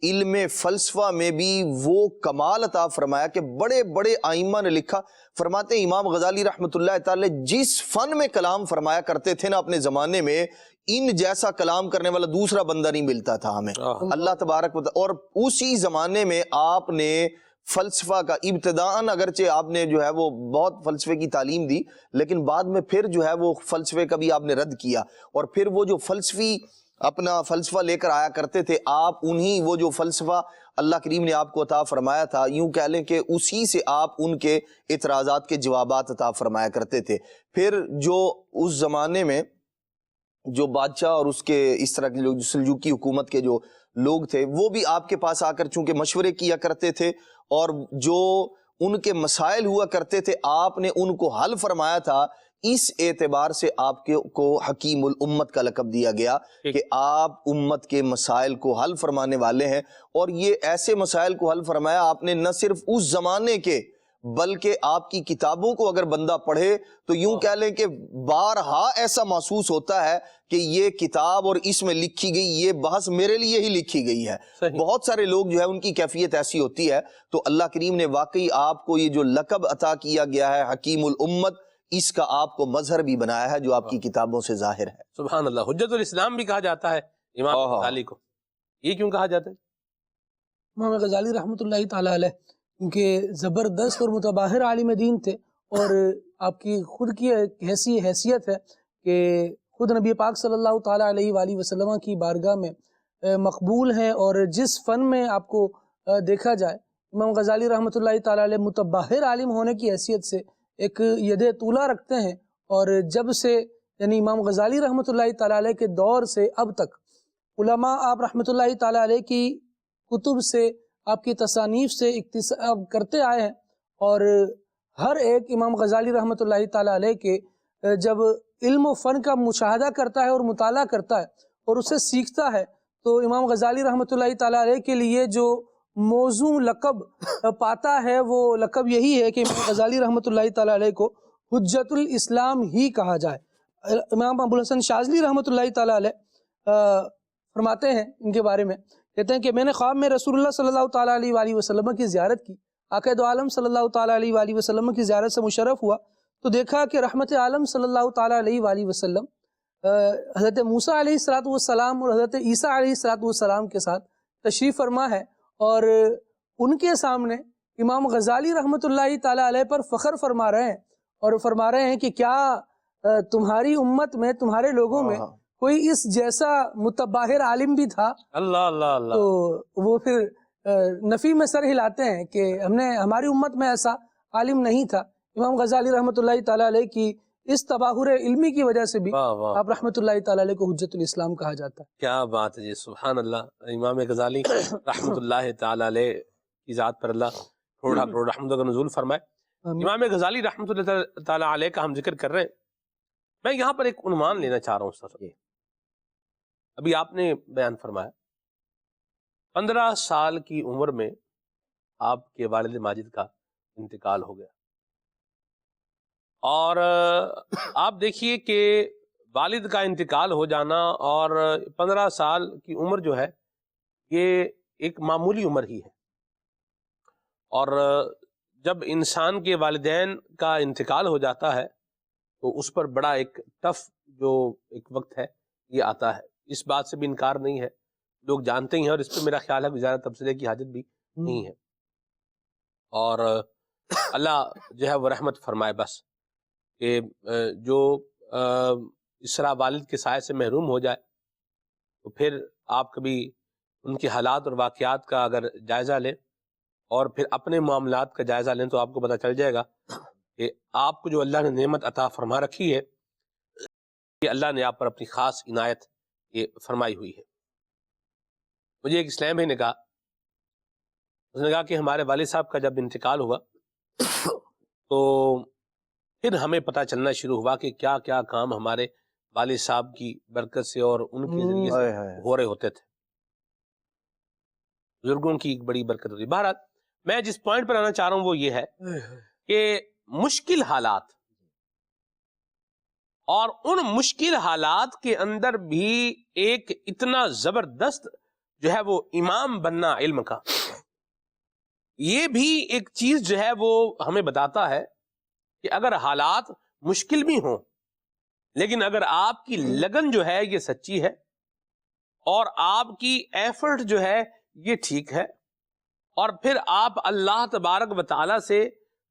علم فلسفہ میں بھی وہ کمال عطا فرمایا کہ بڑے بڑے آئمہ نے لکھا، فرماتے ہیں امام غزالی رحمۃ اللہ تعالیٰ جس فن میں کلام فرمایا کرتے تھے نا اپنے زمانے میں، ان جیسا کلام کرنے والا دوسرا بندہ نہیں ملتا تھا ہمیں، اللہ تبارک و تعالیٰ۔ اور اسی زمانے میں آپ نے فلسفہ کا ابتداءً اگرچہ آپ نے جو ہے وہ بہت فلسفے کی تعلیم دی، لیکن بعد میں پھر جو ہے وہ فلسفے کا بھی آپ نے رد کیا، اور پھر وہ جو فلسفی اپنا فلسفہ لے کر آیا کرتے تھے، آپ انہی وہ جو فلسفہ اللہ کریم نے آپ کو عطا فرمایا تھا، یوں کہہ لیں کہ اسی سے آپ ان کے اعتراضات کے جوابات عطا فرمایا کرتے تھے۔ پھر جو اس زمانے میں جو بادشاہ اور اس کے اس طرح کے لوگ سلجوقی حکومت کے جو لوگ تھے، وہ بھی آپ کے پاس آ کر چونکہ مشورے کیا کرتے تھے، اور جو ان کے مسائل ہوا کرتے تھے آپ نے ان کو حل فرمایا تھا، اس اعتبار سے آپ کو حکیم الامت کا لقب دیا گیا کہ آپ امت کے مسائل کو حل فرمانے والے ہیں۔ اور یہ ایسے مسائل کو حل فرمایا آپ نے نہ صرف اس زمانے کے، بلکہ آپ کی کتابوں کو اگر بندہ پڑھے تو یوں کہہ لیں کہ بارہا ایسا محسوس ہوتا ہے کہ یہ کتاب اور اس میں لکھی گئی یہ بحث میرے لیے ہی لکھی گئی ہے۔ بہت سارے لوگ جو ہے ان کی کیفیت ایسی ہوتی ہے، تو اللہ کریم نے واقعی آپ کو یہ جو لقب عطا کیا گیا ہے حکیم الامت، اس کا آپ کو مظہر بھی بنایا ہے جو آپ کی کتابوں سے ظاہر ہے۔ سبحان اللہ، حجت الاسلام بھی کہا جاتا ہے امام غزالی کو، یہ کیوں کہا جاتا ہے؟ امام غزالی رحمۃ اللہ تعالیٰ علیہ کیونکہ زبردست اور متباہر عالم دین تھے، اور آپ کی خود کی ایسی حیثیت ہے کہ خود نبی پاک صلی اللہ تعالیٰ علیہ وآلہ وسلم کی بارگاہ میں مقبول ہیں، اور جس فن میں آپ کو دیکھا جائے امام غزالی رحمۃ اللہ تعالیٰ علیہ متباہر عالم ہونے کی حیثیت سے ایک ید طولہ رکھتے ہیں، اور جب سے یعنی امام غزالی رحمۃ اللہ تعالیٰ علیہ کے دور سے اب تک علماء آپ رحمۃ اللہ تعالیٰ علیہ کی کتب سے، آپ کی تصانیف سے اکتساب کرتے آئے ہیں، اور ہر ایک امام غزالی رحمۃ اللہ تعالیٰ علیہ کے جب علم و فن کا مشاہدہ کرتا ہے اور مطالعہ کرتا ہے اور اسے سیکھتا ہے، تو امام غزالی رحمۃ اللہ تعالیٰ علیہ کے لیے جو موزوں لقب پاتا ہے وہ لقب یہی ہے کہ امام غزالی رحمۃ اللہ تعالیٰ علیہ کو حجت الاسلام ہی کہا جائے۔ امام ابو الحسن شاذلی رحمۃ اللہ تعالیٰ علیہ فرماتے ہیں ان کے بارے میں، کہتے ہیں کہ میں نے خواب میں رسول اللہ صلی اللہ تعالیٰ علیہ وآلہ وسلم کی زیارت کی، آقا دو عالم صلی اللہ تعالیٰ علیہ وآلہ وسلم کی زیارت سے مشرف ہوا تو دیکھا کہ رحمت عالم صلی اللہ تعالیٰ علیہ وآلہ وسلم حضرت موسیٰ علیہ السلام اور حضرت عیسیٰ علیہ السلام کے ساتھ تشریف فرما ہے، اور ان کے سامنے امام غزالی رحمۃ اللہ تعالیٰ علیہ پر فخر فرما رہے ہیں، اور فرما رہے ہیں کہ کیا تمہاری امت میں، تمہارے لوگوں میں کوئی اس جیسا متباہر عالم بھی تھا؟ اللہ اللہ اللہ۔ تو وہ پھر نفی میں سر ہلاتے ہیں کہ ہماری امت میں ایسا عالم نہیں تھا۔ امام غزالی رحمۃ اللہ تعالیٰ علیہ کی اس تباہر علمی کی وجہ سے بھی آپ رحمۃ اللہ تعالیٰ علیہ کو حجت الاسلام کہا جاتا ہے۔ کیا بات ہے جی، سبحان اللہ۔ امام غزالی رحمۃ اللہ تعالیٰ علیہ کی ذات پر اللہ تھوڑا رحمتوں کا نزول فرمائے۔ امام غزالی رحمۃ اللہ تعالیٰ علیہ کا ہم ذکر کر رہے ہیں، میں یہاں پر ایک عنوان لینا چاہ رہا ہوں سر۔ ابھی آپ نے بیان فرمایا 15 سال کی عمر میں آپ کے والد ماجد کا انتقال ہو گیا، اور آپ دیکھیے کہ والد کا انتقال ہو جانا اور 15 سال کی عمر جو ہے یہ ایک معمولی عمر ہی ہے، اور جب انسان کے والدین کا انتقال ہو جاتا ہے تو اس پر بڑا ایک ٹف جو ایک وقت ہے یہ آتا ہے، اس بات سے بھی انکار نہیں ہے، لوگ جانتے ہی ہیں، اور اس پہ میرا خیال ہے کہ زیادہ تبصرے کی حاجت بھی نہیں ہے، اور اللہ جو ہے وہ رحمت فرمائے بس کہ جو اس طرح والد کے سائے سے محروم ہو جائے تو پھر آپ کبھی ان کے حالات اور واقعات کا اگر جائزہ لیں اور پھر اپنے معاملات کا جائزہ لیں تو آپ کو پتہ چل جائے گا کہ آپ کو جو اللہ نے نعمت عطا فرما رکھی ہے کہ اللہ نے آپ پر اپنی خاص عنایت یہ فرمائی ہوئی ہے۔ مجھے ایک اسلام بھائی نے کہا، اس نے کہا کہ ہمارے والد صاحب کا جب انتقال ہوا تو پھر ہمیں پتہ چلنا شروع ہوا کہ کیا کیا کام ہمارے والد صاحب کی برکت سے اور ان کے ذریعے سے ہو رہے ہوتے تھے۔ بزرگوں کی ایک بڑی برکت ہوتی ہے۔ بہرحال میں جس پوائنٹ پر آنا چاہ رہا ہوں وہ یہ ہے کہ مشکل حالات، اور ان مشکل حالات کے اندر بھی ایک اتنا زبردست جو ہے وہ امام بننا علم کا، یہ بھی ایک چیز جو ہے وہ ہمیں بتاتا ہے کہ اگر حالات مشکل بھی ہوں لیکن اگر آپ کی لگن جو ہے یہ سچی ہے اور آپ کی ایفرٹ جو ہے یہ ٹھیک ہے، اور پھر آپ اللہ تبارک و تعالیٰ سے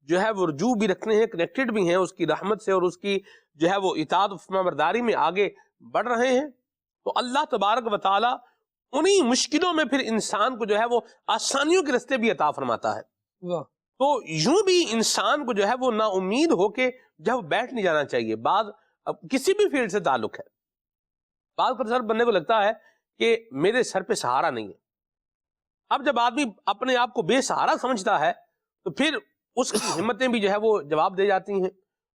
جو ہے وہ رجوع بھی رکھنے ہیں، کنیکٹڈ بھی ہیں اس کی رحمت سے اور اس کی جو ہے وہ اطاعت و فرمانبرداری میں آگے بڑھ رہے ہیں، تو اللہ تبارک و تعالیٰ انہی مشکلوں میں پھر انسان کو جو ہے وہ آسانیوں کے راستے بھی عطا فرماتا ہے۔ واہ، تو یوں بھی انسان کو جو ہے وہ نا امید ہو کے جو بیٹھ نہیں جانا چاہیے۔ بعض کسی بھی فیلڈ سے تعلق ہے، بعض پروفیسر بننے کو لگتا ہے کہ میرے سر پہ سہارا نہیں ہے۔ اب جب آدمی اپنے آپ کو بے سہارا سمجھتا ہے تو پھر اس کی ہمتیں بھی جو ہے وہ جواب دے جاتی ہیں،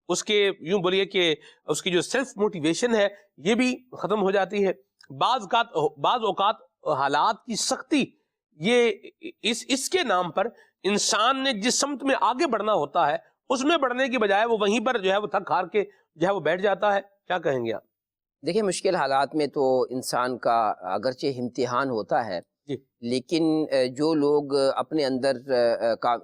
اس کے یوں بولیے کہ اس کی جو سیلف موٹیویشن ہے یہ بھی ختم ہو جاتی ہے۔ بعض اوقات حالات کی سختی یہ اس کے نام پر انسان نے جس سمت میں آگے بڑھنا ہوتا ہے اس میں بڑھنے کی بجائے وہ وہیں پر جو ہے وہ تھک ہار کے جو ہے وہ بیٹھ جاتا ہے۔ کیا کہیں گے آپ؟ دیکھیں، مشکل حالات میں تو انسان کا اگرچہ امتحان ہوتا ہے جی، لیکن جو لوگ اپنے اندر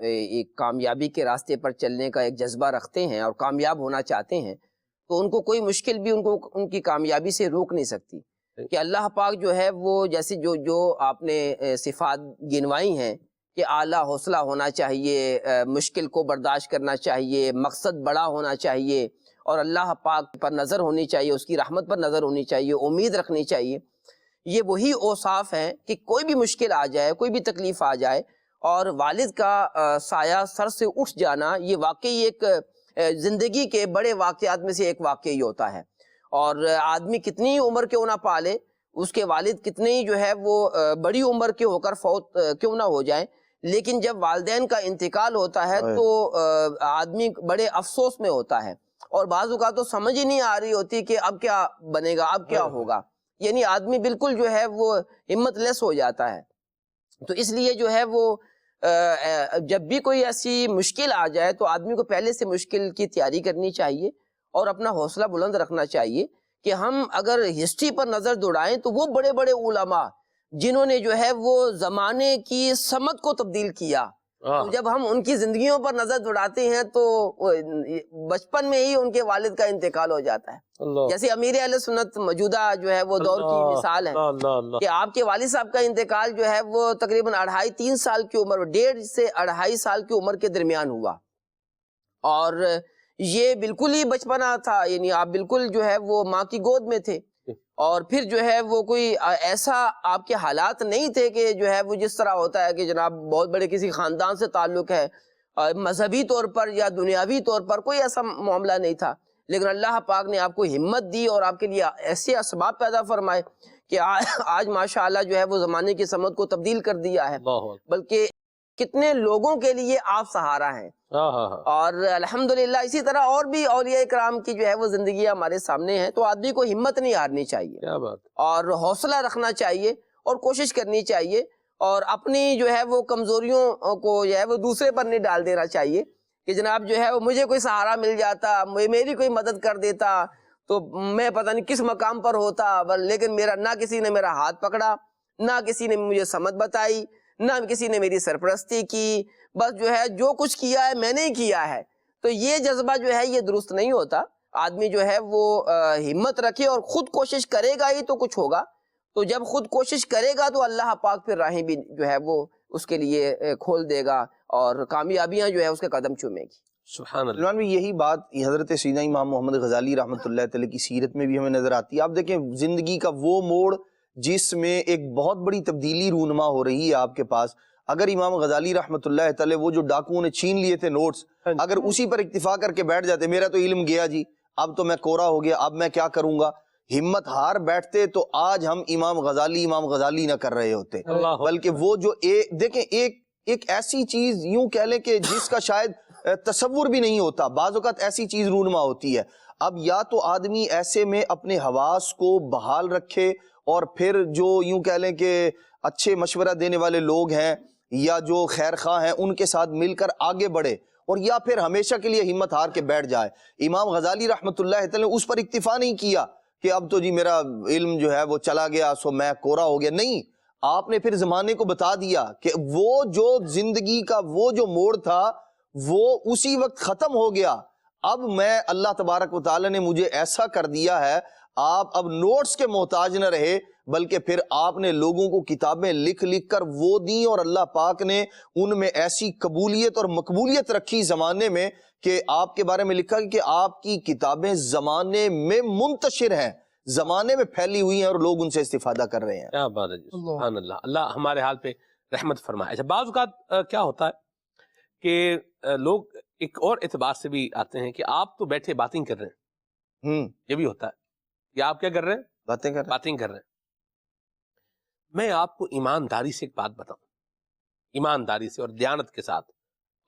ایک کامیابی کے راستے پر چلنے کا ایک جذبہ رکھتے ہیں اور کامیاب ہونا چاہتے ہیں تو ان کو کوئی مشکل بھی ان کی کامیابی سے روک نہیں سکتی، کہ اللہ پاک جو ہے وہ جیسے جو آپ نے صفات گنوائی ہیں کہ اعلیٰ حوصلہ ہونا چاہیے، مشکل کو برداشت کرنا چاہیے، مقصد بڑا ہونا چاہیے اور اللہ پاک پر نظر ہونی چاہیے، اس کی رحمت پر نظر ہونی چاہیے، امید رکھنی چاہیے، یہ وہی اوصاف ہیں کہ کوئی بھی مشکل آ جائے، کوئی بھی تکلیف آ جائے اور والد کا سایہ سر سے اٹھ جانا، یہ واقعی ایک زندگی کے بڑے واقعات میں سے ایک واقعی ہوتا ہے۔ اور آدمی کتنی عمر کیوں نہ پالے، اس کے والد کتنی جو ہے وہ بڑی عمر کے ہو کر فوت کیوں نہ ہو جائیں، لیکن جب والدین کا انتقال ہوتا ہے تو آدمی بڑے افسوس میں ہوتا ہے اور بعض اوقات تو سمجھ ہی نہیں آ رہی ہوتی کہ اب کیا بنے گا، اب کیا ہوگا، یعنی آدمی بالکل جو ہے وہ ہمت لیس ہو جاتا ہے۔ تو اس لیے جو ہے وہ جب بھی کوئی ایسی مشکل آ جائے تو آدمی کو پہلے سے مشکل کی تیاری کرنی چاہیے اور اپنا حوصلہ بلند رکھنا چاہیے کہ ہم اگر ہسٹری پر نظر دوڑائیں تو وہ بڑے بڑے علماء جنہوں نے جو ہے وہ زمانے کی سمت کو تبدیل کیا، تو جب ہم ان کی زندگیوں پر نظر دوڑاتے ہیں تو بچپن میں ہی ان کے والد کا انتقال ہو جاتا ہے۔ جیسے امیر اہل سنت موجودہ جو ہے وہ دور کی مثال ہے کہ آپ کے والد صاحب کا انتقال جو ہے وہ تقریباً 2.5-3 سال کی عمر، 1.5 سے 2.5 سال کی عمر کے درمیان ہوا، اور یہ بالکل ہی بچپنا تھا، یعنی آپ بالکل جو ہے وہ ماں کی گود میں تھے، اور پھر جو ہے وہ کوئی ایسا آپ کے حالات نہیں تھے کہ جو ہے وہ جس طرح ہوتا ہے کہ جناب بہت بڑے کسی خاندان سے تعلق ہے، مذہبی طور پر یا دنیاوی طور پر کوئی ایسا معاملہ نہیں تھا، لیکن اللہ پاک نے آپ کو ہمت دی اور آپ کے لیے ایسے اسباب پیدا فرمائے کہ آج ماشاءاللہ جو ہے وہ زمانے کی سمت کو تبدیل کر دیا ہے، بلکہ کتنے لوگوں کے لیے آپ سہارا ہیں۔ اور الحمدللہ اسی طرح اور بھی اولیاء کرام کی جو ہے وہ زندگی ہمارے سامنے ہیں، تو آدمی کو ہمت نہیں ہارنی چاہیے اور حوصلہ رکھنا چاہیے اور کوشش کرنی چاہیے، اور اپنی جو ہے وہ کمزوریوں کو جو ہے وہ دوسرے پر نہیں ڈال دینا چاہیے کہ جناب جو ہے وہ مجھے کوئی سہارا مل جاتا، میری کوئی مدد کر دیتا تو میں پتہ نہیں کس مقام پر ہوتا، لیکن نہ کسی نے میرا ہاتھ پکڑا، نہ کسی نے مجھے سمت بتائی، نہ کسی نے میری سرپرستی کی، بس جو ہے جو کچھ کیا ہے میں نے ہی کیا ہے۔ تو یہ جذبہ جو ہے یہ درست نہیں ہوتا، آدمی جو ہے وہ ہمت رکھے اور خود کوشش کرے گا ہی تو کچھ ہوگا، تو جب خود کوشش کرے گا تو اللہ پاک پھر راہیں بھی جو ہے وہ اس کے لیے کھول دے گا اور کامیابیاں جو ہے اس کے قدم چومے گی۔ سبحان اللہ۔ عثمان بھائی، یہی بات حضرت سیدنا امام محمد غزالی رحمۃ اللہ تعالی کی سیرت میں بھی ہمیں نظر آتی ہے۔ آپ دیکھیں زندگی کا وہ موڑ جس میں ایک بہت بڑی تبدیلی رونما ہو رہی ہے آپ کے پاس، اگر امام غزالی رحمۃ اللہ تعالی وہ جو ڈاکوؤں نے چھین لیے تھے نوٹس، اگر اسی پر اکتفا کر کے بیٹھ جاتے، میرا تو علم گیا جی، اب تو میں کوڑا ہو گیا، اب میں کیا کروں گا، ہمت ہار بیٹھتے تو آج ہم امام غزالی نہ کر رہے ہوتے، بلکہ وہ جو دیکھیں ایک ایسی چیز یوں کہہ لیں کہ جس کا شاید تصور بھی نہیں ہوتا، بعض اوقات ایسی چیز رونما ہوتی ہے۔ اب یا تو آدمی ایسے میں اپنے حواس کو بحال رکھے اور پھر جو یوں کہہ لیں کہ اچھے مشورہ دینے والے لوگ ہیں یا جو خیر خواہ ہیں ان کے ساتھ مل کر آگے بڑھے، اور یا پھر ہمیشہ کے لیے ہمت ہار کے بیٹھ جائے۔ امام غزالی رحمۃ اللہ تعالی نے اس پر اکتفا نہیں کیا کہ اب تو جی میرا علم جو ہے وہ چلا گیا سو میں کوڑا ہو گیا، نہیں، آپ نے پھر زمانے کو بتا دیا کہ وہ جو زندگی کا وہ جو موڑ تھا وہ اسی وقت ختم ہو گیا، اب میں اللہ تبارک و تعالی نے مجھے ایسا کر دیا ہے، آپ اب نوٹس کے محتاج نہ رہے، بلکہ پھر آپ نے لوگوں کو کتابیں لکھ کر وہ دیں، اور اللہ پاک نے ان میں ایسی قبولیت اور مقبولیت رکھی زمانے میں کہ آپ کے بارے میں لکھا کہ آپ کی کتابیں زمانے میں منتشر ہیں، زمانے میں پھیلی ہوئی ہیں اور لوگ ان سے استفادہ کر رہے ہیں۔ کیا بات ہے جی، سبحان اللہ، اللہ ہمارے حال پہ رحمت فرمائے۔ اچھا، بعض اوقات کیا ہوتا ہے کہ لوگ ایک اور اعتبار سے بھی آتے ہیں کہ آپ تو بیٹھے باتیں کر رہے ہیں، یہ بھی ہوتا ہے کہ آپ کیا کر رہے ہیں، باتیں کر رہے ہیں۔ میں آپ کو ایمانداری سے ایک بات بتاؤں، ایمانداری سے اور دیانت کے ساتھ،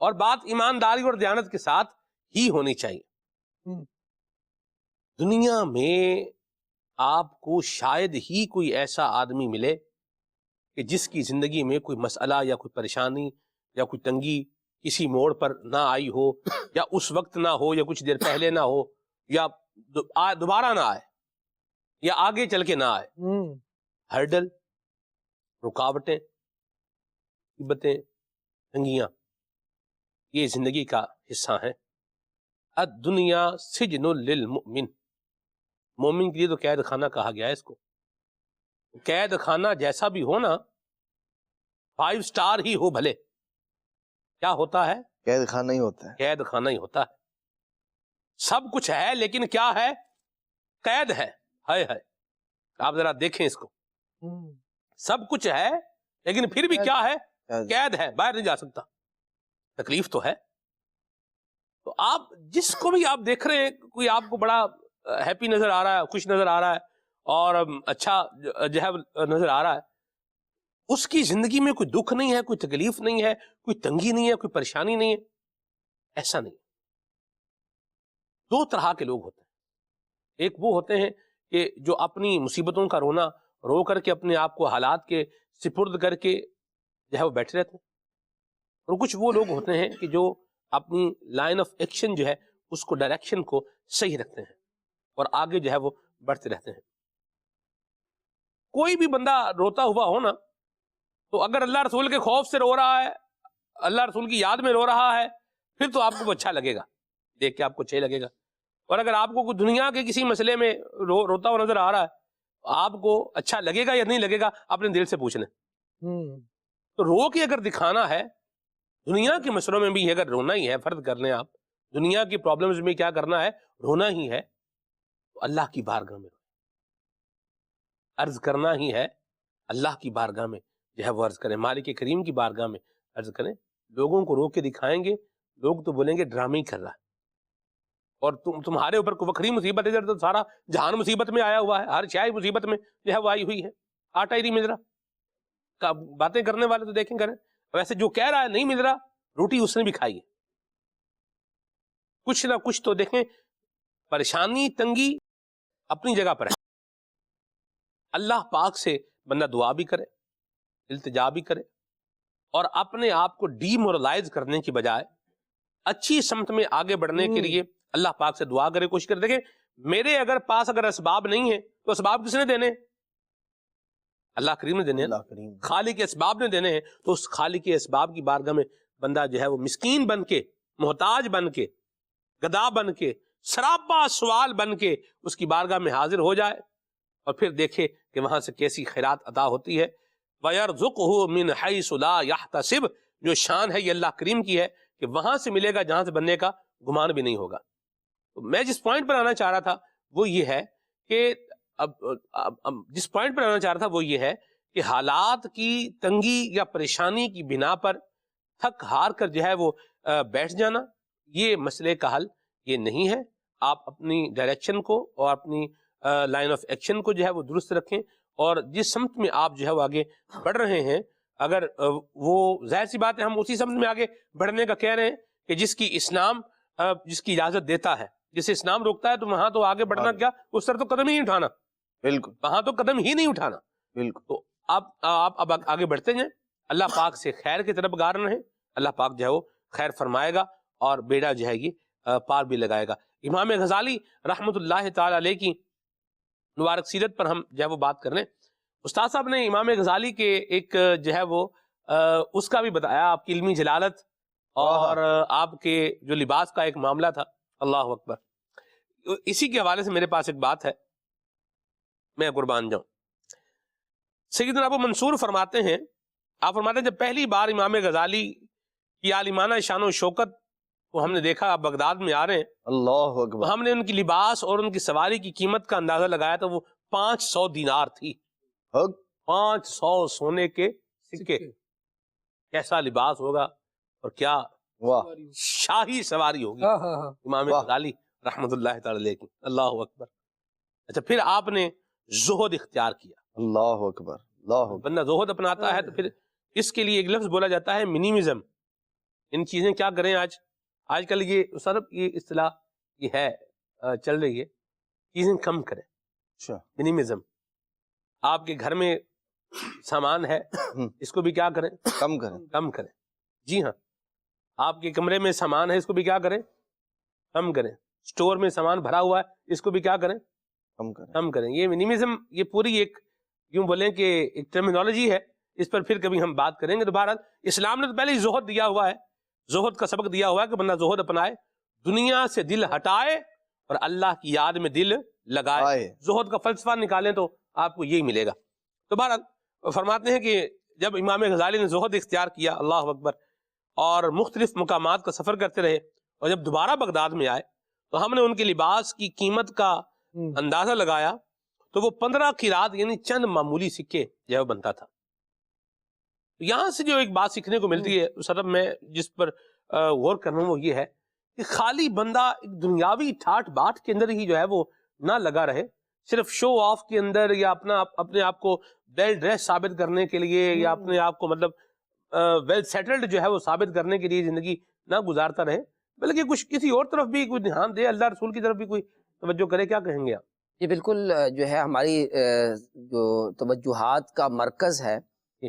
اور بات ایمانداری اور دیانت کے ساتھ ہی ہونی چاہیے۔ دنیا میں آپ کو شاید ہی کوئی ایسا آدمی ملے کہ جس کی زندگی میں کوئی مسئلہ یا کوئی پریشانی یا کوئی تنگی کسی موڑ پر نہ آئی ہو، یا اس وقت نہ ہو، یا کچھ دیر پہلے نہ ہو، یا دوبارہ نہ آئے، یا آگے چل کے نہ آئے۔ ہرڈل، رکاوٹیں، مصیبتیں، تنگیاں، یہ زندگی کا حصہ ہیں۔ الدنیا سجن للمؤمن، مومن کے لیے تو قید خانہ کہا گیا ہے اس کو۔ قید خانہ جیسا بھی ہو نا، 5 سٹار ہی ہو بھلے، کیا ہوتا ہے؟ قید خانہ ہی ہوتا ہے، قید خانہ ہی ہوتا ہے۔ سب کچھ ہے لیکن کیا ہے؟ قید ہے۔ ہائے ہائے، آپ ذرا دیکھیں اس کو، سب کچھ ہے لیکن پھر بھی کیا ہے؟ قید ہے، باہر نہیں جا سکتا۔ تکلیف تو ہے۔ تو آپ جس کو بھی آپ دیکھ رہے ہیں، کوئی آپ کو بڑا ہیپی نظر آ رہا ہے، خوش نظر آ رہا ہے، اور اچھا جو ہے نظر آ رہا ہے، اس کی زندگی میں کوئی دکھ نہیں ہے، کوئی تکلیف نہیں ہے، کوئی تنگی نہیں ہے، کوئی پریشانی نہیں ہے، ایسا نہیں۔ 2 طرح کے لوگ ہوتے ہیں۔ ایک وہ ہوتے ہیں کہ جو اپنی مصیبتوں کا رونا رو کر کے اپنے آپ کو حالات کے سپرد کر کے جو ہے وہ بیٹھے رہتے ہیں، اور کچھ وہ لوگ ہوتے ہیں کہ جو اپنی لائن آف ایکشن جو ہے اس کو ڈائریکشن کو صحیح رکھتے ہیں اور آگے جو ہے وہ بڑھتے رہتے ہیں۔ کوئی بھی بندہ روتا ہوا ہو نا، تو اگر اللہ رسول کے خوف سے رو رہا ہے، اللہ رسول کی یاد میں رو رہا ہے، پھر تو آپ کو اچھا لگے گا، دیکھ کے آپ کو اچھا لگے گا۔ اور اگر آپ کو کوئی دنیا کے کسی مسئلے میں روتا ہوا نظر آ رہا ہے، آپ کو اچھا لگے گا یا نہیں لگے گا، اپنے دل سے پوچھ لیں۔ تو رو کے اگر دکھانا ہے، دنیا کے مسئلوں میں بھی اگر رونا ہی ہے، فرض کر لیں آپ دنیا کی پرابلمز میں کیا کرنا ہے، رونا ہی ہے، تو اللہ کی بارگاہ میں عرض کرنا ہی ہے، اللہ کی بارگاہ میں جو ہے وہ عرض کریں، مالک کریم کی بارگاہ میں عرض کریں۔ لوگوں کو رو کے دکھائیں گے، لوگ تو بولیں گے ڈرامے ہی کر رہا ہے، اور تمہارے اوپر کوئی وکری مصیبت ہے، تو سارا جہان مصیبت میں آیا ہوا ہے، ہر شے مصیبت میں جو ہے وہ آئی ہوئی ہے، آٹا ہی نہیں مل رہا۔ باتیں کرنے والے تو دیکھیں کریں، ویسے جو کہہ رہا ہے نہیں مل رہا، روٹی اس نے بھی کھائی ہے۔ کچھ نہ کچھ تو دیکھیں، پریشانی تنگی اپنی جگہ پر ہے، اللہ پاک سے بندہ دعا بھی کرے، التجا بھی کرے، اور اپنے آپ کو ڈی مورلائز کرنے کی بجائے اچھی سمت میں آگے بڑھنے کے لیے اللہ پاک سے دعا کرے، کوشش کرے۔ دیکھیں، میرے پاس اگر اسباب نہیں ہیں تو اسباب کس نے دینے؟ اللہ کریم نے دینے، خالق کے اسباب نے دینے ہیں، تو اس خالق کے اسباب کی بارگاہ میں بندہ جو ہے وہ مسکین بن کے، محتاج بن کے، گدا بن کے، سراپا سوال بن کے اس کی بارگاہ میں حاضر ہو جائے، اور پھر دیکھے کہ وہاں سے کیسی خیرات عطا ہوتی ہے۔ وَيَرْزُقْهُ مِنْ حَيْثُ لَا يَحْتَسِبُ، جو شان ہے یہ اللہ کریم کی ہے کہ وہاں سے ملے گا جہاں سے بننے کا گمان بھی نہیں ہوگا۔ تو میں جس پوائنٹ پر آنا چاہ رہا تھا وہ یہ ہے کہ کہ حالات کی تنگی یا پریشانی کی بنا پر تھک ہار کر جو ہے وہ بیٹھ جانا، یہ مسئلے کا حل یہ نہیں ہے۔ آپ اپنی ڈائریکشن کو اور اپنی لائن آف ایکشن کو جو ہے وہ درست رکھیں، اور جس سمت میں آپ جو ہے وہ آگے بڑھ رہے ہیں، اگر وہ ظاہر سی بات ہے ہم اسی سمت میں آگے بڑھنے کا کہہ رہے ہیں کہ جس کی اسلام جس کی اجازت دیتا ہے، جسے اسلام روکتا ہے تو وہاں تو آگے بڑھنا کیا، اس طرح تو قدم ہی نہیں اٹھانا، بالکل وہاں تو قدم ہی نہیں اٹھانا۔ بالکل۔ تو آپ اب آگے بڑھتے ہیں، اللہ پاک سے خیر کی طرف گار رہیں، اللہ پاک جو ہے وہ خیر فرمائے گا اور بیڑا جو ہے یہ پار بھی لگائے گا۔ امام غزالی رحمۃ اللہ تعالی علیہ کی مبارک سیرت پر ہم جو ہے وہ بات کر رہے ہیں۔ استاد صاحب نے امام غزالی کے ایک جو ہے وہ اس کا بھی بتایا، آپ کی علمی جلالت اور آپ کے جو لباس کا ایک معاملہ تھا، اللہ اکبر۔ اسی کے حوالے سے میرے پاس ایک بات ہے، میں قربان جاؤں۔ سیدنا ابو منصور فرماتے ہیں، آپ فرماتے ہیں جب پہلی بار امام غزالی کی عالمانہ شان و شوکت کو ہم نے دیکھا، آپ بغداد میں آ رہے ہیں، اللہ اکبر۔ ہم نے ان کی لباس اور ان کی سواری کی قیمت کا اندازہ لگایا تو وہ 500 دینار تھی، 500 سونے کے سکے۔ کیسا لباس ہوگا اور کیا واہ، شاہی سواری ہوگی ہاں ہاں ہاں، امام غزالی رحمۃ اللہ تعالی علیہ کی، اللہ اکبر۔ اچھا، پھر آپ نے زہد اختیار کیا، اللہ اکبر، اللہ اکبر۔ بندہ زہد اپناتا ہے تو پھر اس کے لیے ایک لفظ بولا جاتا ہے منیمزم۔ ان چیزیں کیا کریں، آج کل یہ صرف یہ اصطلاح یہ ہے چل رہی ہے، چیزیں کم کریں، اچھا، منیمزم۔ آپ کے گھر میں سامان ہے، اس کو بھی کیا کریں، کم کریں۔ کم کریں۔ جی ہاں، آپ کے کمرے میں سامان ہے، اس کو بھی کیا کریں، کم کریں۔ اسٹور میں سامان بھرا ہوا ہے، اس کو بھی کیا کریں، کم کریں۔ کم کریں۔ یہ منیمزم، یہ پوری ایک یوں بولیں کہ ایک ٹرمینالوجی ہے، اس پر پھر کبھی ہم بات کریں گے۔ تو بہرحال اسلام نے تو پہلے ہی زہد دیا ہوا ہے، زہد کا سبق دیا ہوا ہے کہ بندہ زہد اپنائے، دنیا سے دل ہٹائے اور اللہ کی یاد میں دل لگائے۔ زہد کا فلسفہ نکالیں تو آپ کو یہی ملے گا۔ تو بہرحال فرماتے ہیں کہ جب امام غزالی نے زہد اختیار کیا، اللہ اکبر، اور مختلف مقامات کا سفر کرتے رہے، اور جب دوبارہ بغداد میں آئے تو ہم نے ان کے لباس کی قیمت کا اندازہ لگایا تو وہ 15 قیراط یعنی چند معمولی سکے جو ہے وہ بنتا تھا۔ یہاں سے جو ایک بات سیکھنے کو ملتی ہے، سبب میں جس پر غور کرنا وہ یہ ہے کہ خالی بندہ ایک دنیاوی ٹھاٹ باٹ کے اندر ہی جو ہے وہ نہ لگا رہے، صرف شو آف کے اندر یا اپنے آپ کو ویل ڈریس ثابت کرنے کے لیے یا اپنے آپ کو مطلب ویل سیٹلڈ جو ہے وہ ثابت کرنے کے لیے زندگی نہ گزارتا رہے، بلکہ کچھ کسی اور طرف بھی کوئی دھیان دے، اللہ رسول کی طرف بھی کوئی توجہ کرے۔ کیا کہیں گے آپ؟ یہ بالکل جو ہے ہماری جو توجہات کا مرکز ہے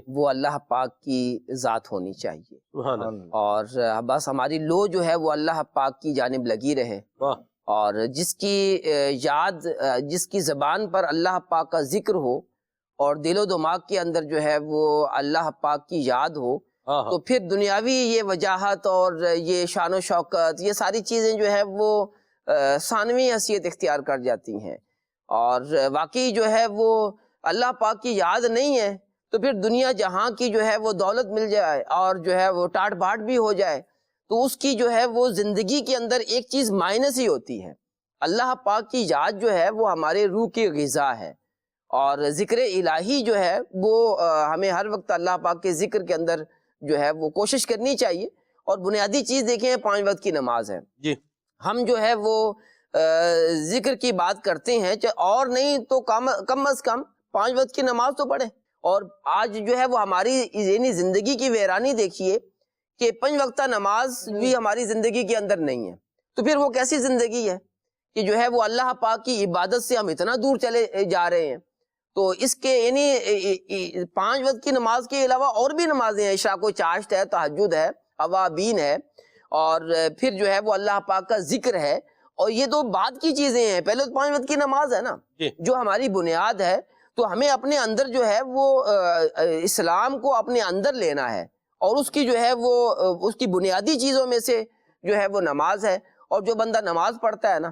وہ اللہ پاک کی ذات ہونی چاہیے، سبحان اللہ۔ اور بس ہماری لو جو ہے وہ اللہ پاک کی جانب لگی رہے، واہ، اور جس کی یاد، جس کی زبان پر اللہ پاک کا ذکر ہو اور دل و دماغ کے اندر جو ہے وہ اللہ پاک کی یاد ہو، تو پھر دنیاوی یہ وجاہت اور یہ شان و شوکت، یہ ساری چیزیں جو ہے وہ ثانوی حیثیت اختیار کر جاتی ہیں، اور واقعی جو ہے وہ اللہ پاک کی یاد نہیں ہے تو پھر دنیا جہاں کی جو ہے وہ دولت مل جائے اور جو ہے وہ ٹاٹ باٹ بھی ہو جائے تو اس کی جو ہے وہ زندگی کے اندر ایک چیز مائنس ہی ہوتی ہے۔ اللہ پاک کی یاد جو ہے وہ ہمارے روح کی غذا ہے، اور ذکر الہی جو ہے وہ ہمیں ہر وقت اللہ پاک کے ذکر کے اندر جو ہے وہ کوشش کرنی چاہیے۔ اور بنیادی چیز دیکھیں 5 وقت کی نماز ہے، جی، ہم جو ہے وہ ذکر کی بات کرتے ہیں، اور نہیں تو کم از کم 5 وقت کی نماز تو پڑھیں۔ اور آج جو ہے وہ ہماری یعنی زندگی کی ویرانی دیکھیے کہ 5 وقتہ نماز بھی ہماری زندگی کے اندر نہیں ہے، تو پھر وہ کیسی زندگی ہے کہ جو ہے وہ اللہ پاک کی عبادت سے ہم اتنا دور چلے جا رہے ہیں۔ تو اس کے یعنی 5 وقت کی نماز کے علاوہ اور بھی نمازیں ہیں، اشراق و چاشت ہے، تہجد ہے، اوابین ہے، اور پھر جو ہے وہ اللہ پاک کا ذکر ہے، اور یہ تو بعد کی چیزیں ہیں، پہلے تو 5 وقت کی نماز ہے نا جو ہماری بنیاد ہے۔ تو ہمیں اپنے اندر جو ہے وہ اسلام کو اپنے اندر لینا ہے، اور اس کی جو ہے وہ اس کی بنیادی چیزوں میں سے جو ہے وہ نماز ہے۔ اور جو بندہ نماز پڑھتا ہے نا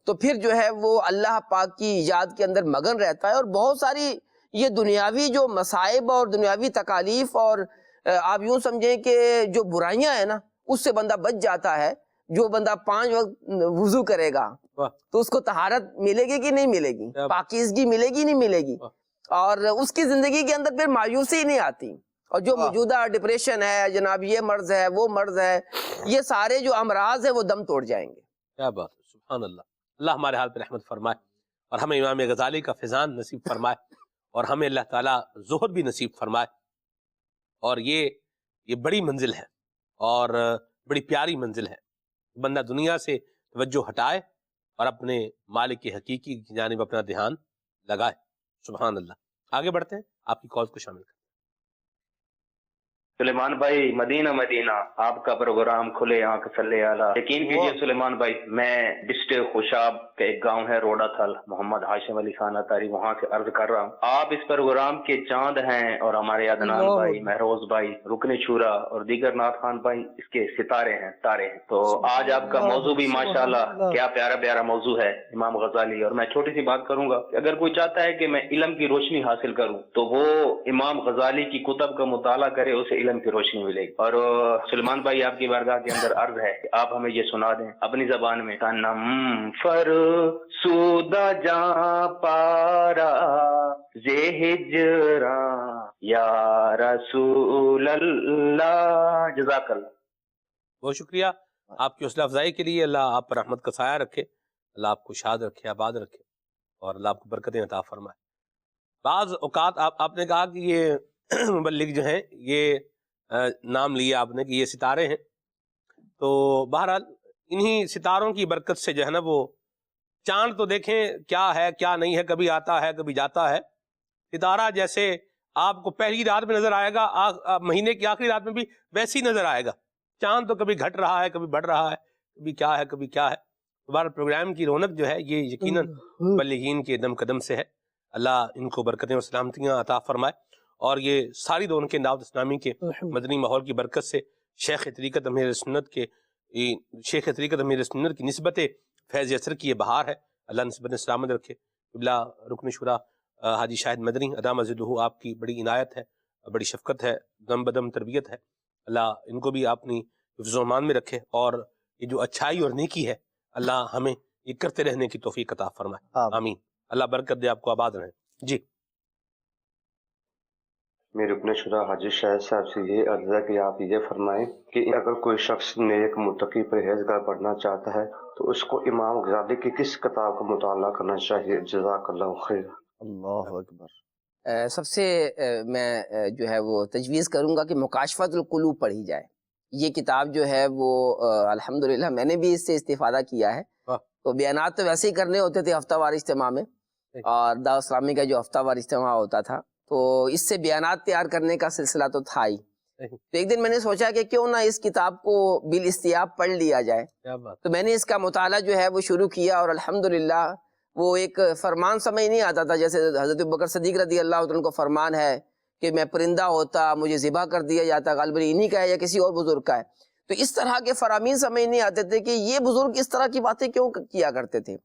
تو پھر جو ہے وہ اللہ پاک کی یاد کے اندر مگن رہتا ہے، اور بہت ساری یہ دنیاوی جو مصائب اور دنیاوی تکالیف اور آپ یوں سمجھیں کہ جو برائیاں ہیں نا اس سے بندہ بچ جاتا ہے۔ جو بندہ 5 وقت وضو کرے گا تو اس کو طہارت ملے گی کہ نہیں ملے گی، پاکیزگی ملے گی نہیں ملے گی، اور اس کی زندگی کے اندر پھر مایوسی نہیں آتی۔ اور جو موجودہ ڈپریشن ہے جناب، یہ مرض ہے، وہ مرض ہے، یہ سارے جو امراض ہیں وہ دم توڑ جائیں گے۔ کیا بات ہے، سبحان اللہ۔ اللہ ہمارے حال پہ رحمت فرمائے اور ہمیں امام غزالی کا فیضان نصیب فرمائے اور ہمیں اللہ تعالیٰ زہد بھی نصیب فرمائے. اور یہ بڑی منزل ہے اور بڑی پیاری منزل ہے. بندہ دنیا سے توجہ ہٹائے اور اپنے مالک حقیقی کی جانب اپنا دھیان لگائے. سبحان اللہ. آگے بڑھتے ہیں, آپ کی کالز کو شامل کریں. سلیمان بھائی مدینہ مدینہ آپ کا پروگرام کھلے آنکھ صلی اعلیٰ. یقین کیجیے سلیمان بھائی, میں ڈسٹرکٹ خوشاب کا ایک گاؤں ہے روڈا تھل, محمد ہاشم علی خان اتاری, وہاں سے عرض کر رہا ہوں. آپ اس پروگرام کے چاند ہیں اور ہمارے عدنان بھائی, مہروز بھائی, رکن شورا اور دیگر نعت خوان بھائی اس کے ستارے ہیں, تارے ہیں. تو آج آپ کا موضوع بھی ماشاءاللہ کیا پیارا پیارا موضوع ہے, امام غزالی. اور میں چھوٹی سی بات کروں گا, اگر کوئی چاہتا ہے کہ میں علم کی روشنی حاصل کروں تو وہ امام غزالی کی کتب کا مطالعہ کرے, اسے علم کی روشنی ملے گی. اور سلیمان بھائی آپ کی بارگاہ کے اندر عرض ہے کہ آپ ہمیں یہ سنا دیں اپنی زبان میں. تنم فرسودہ جاں پارا زے ہجراں یا رسول اللہ. جزاک اللہ. بہت شکریہ آپ کی حوصلہ افزائی کے لیے. اللہ آپ پر رحمت کا سایہ رکھے, اللہ آپ کو شاد رکھے, آباد رکھے اور اللہ آپ کو برکتیں عطا فرمائے. بعض اوقات آپ نے کہا کہ یہ مبلغ جو ہیں, یہ نام لیا آپ نے کہ یہ ستارے ہیں, تو بہرحال انہی ستاروں کی برکت سے جو ہے نا وہ چاند تو دیکھیں کیا ہے کیا نہیں ہے, کبھی آتا ہے کبھی جاتا ہے. ستارہ جیسے آپ کو پہلی رات میں نظر آئے گا, مہینے کی آخری رات میں بھی ویسے ہی نظر آئے گا. چاند تو کبھی گھٹ رہا ہے کبھی بڑھ رہا ہے, کبھی کیا ہے کبھی کیا ہے. بہرحال پروگرام کی رونق جو ہے یہ یقیناً مبلغین کے دم قدم سے ہے. اللہ ان کو برکتیں اور سلامتیاں عطا فرمائے. اور یہ ساری دونوں کے دعوت اسلامی کے مدنی ماحول کی برکت سے شیخ طریقت امیر سنت کی نسبت فیض اثر کی یہ بہار ہے. اللہ نسبت سلامت رکھے. قبلہ رکن شورا حاجی شاہد مدنی ادام ذلہ, آپ کی بڑی عنایت ہے, بڑی شفقت ہے, دم بدم تربیت ہے. اللہ ان کو بھی اپنی حفظ و امان میں رکھے اور یہ جو اچھائی اور نیکی ہے اللہ ہمیں یہ کرتے رہنے کی توفیق عطا فرمائے. آمین. اللہ برکت دے, آپ کو آباد رہیں. جی میرے اپنے شدہ حاجی شاہد صاحب سے یہ عرض ہے کہ آپ یہ فرمائیں کہ اگر کوئی شخص نیک متقی پرہیزگار پڑھنا چاہتا ہے تو اس کو امام غزالی کی کس کتاب کا مطالعہ کرنا چاہیے؟ جزاک اللہ خیر. اللہ اکبر. سب سے میں جو ہے وہ تجویز کروں گا کہ مکاشفۃ القلوب پڑھی جائے. یہ کتاب جو ہے وہ الحمدللہ میں نے بھی اس سے استفادہ کیا ہے. تو بیانات تو ویسے ہی کرنے ہوتے تھے ہفتہ وار اجتماع میں, اور دعوت اسلامی کا جو ہفتہ وار اجتماع ہوتا تھا تو اس سے بیانات تیار کرنے کا سلسلہ تو تھا ہی. تو ایک دن میں نے سوچا کہ کیوں نہ اس کتاب کو بالاستیاب پڑھ لیا جائے. تو میں نے اس کا مطالعہ جو ہے وہ شروع کیا, اور الحمدللہ وہ ایک فرمان سمجھ نہیں آتا تھا. جیسے حضرت ابوبکر صدیق رضی اللہ عنہ کو فرمان ہے کہ میں پرندہ ہوتا مجھے ذبح کر دیا جاتا, غالباً انہی کا ہے یا کسی اور بزرگ کا ہے. تو اس طرح کے فرامین سمجھ نہیں آتے تھے کہ یہ بزرگ اس طرح کی باتیں کیوں کیا کرتے تھے.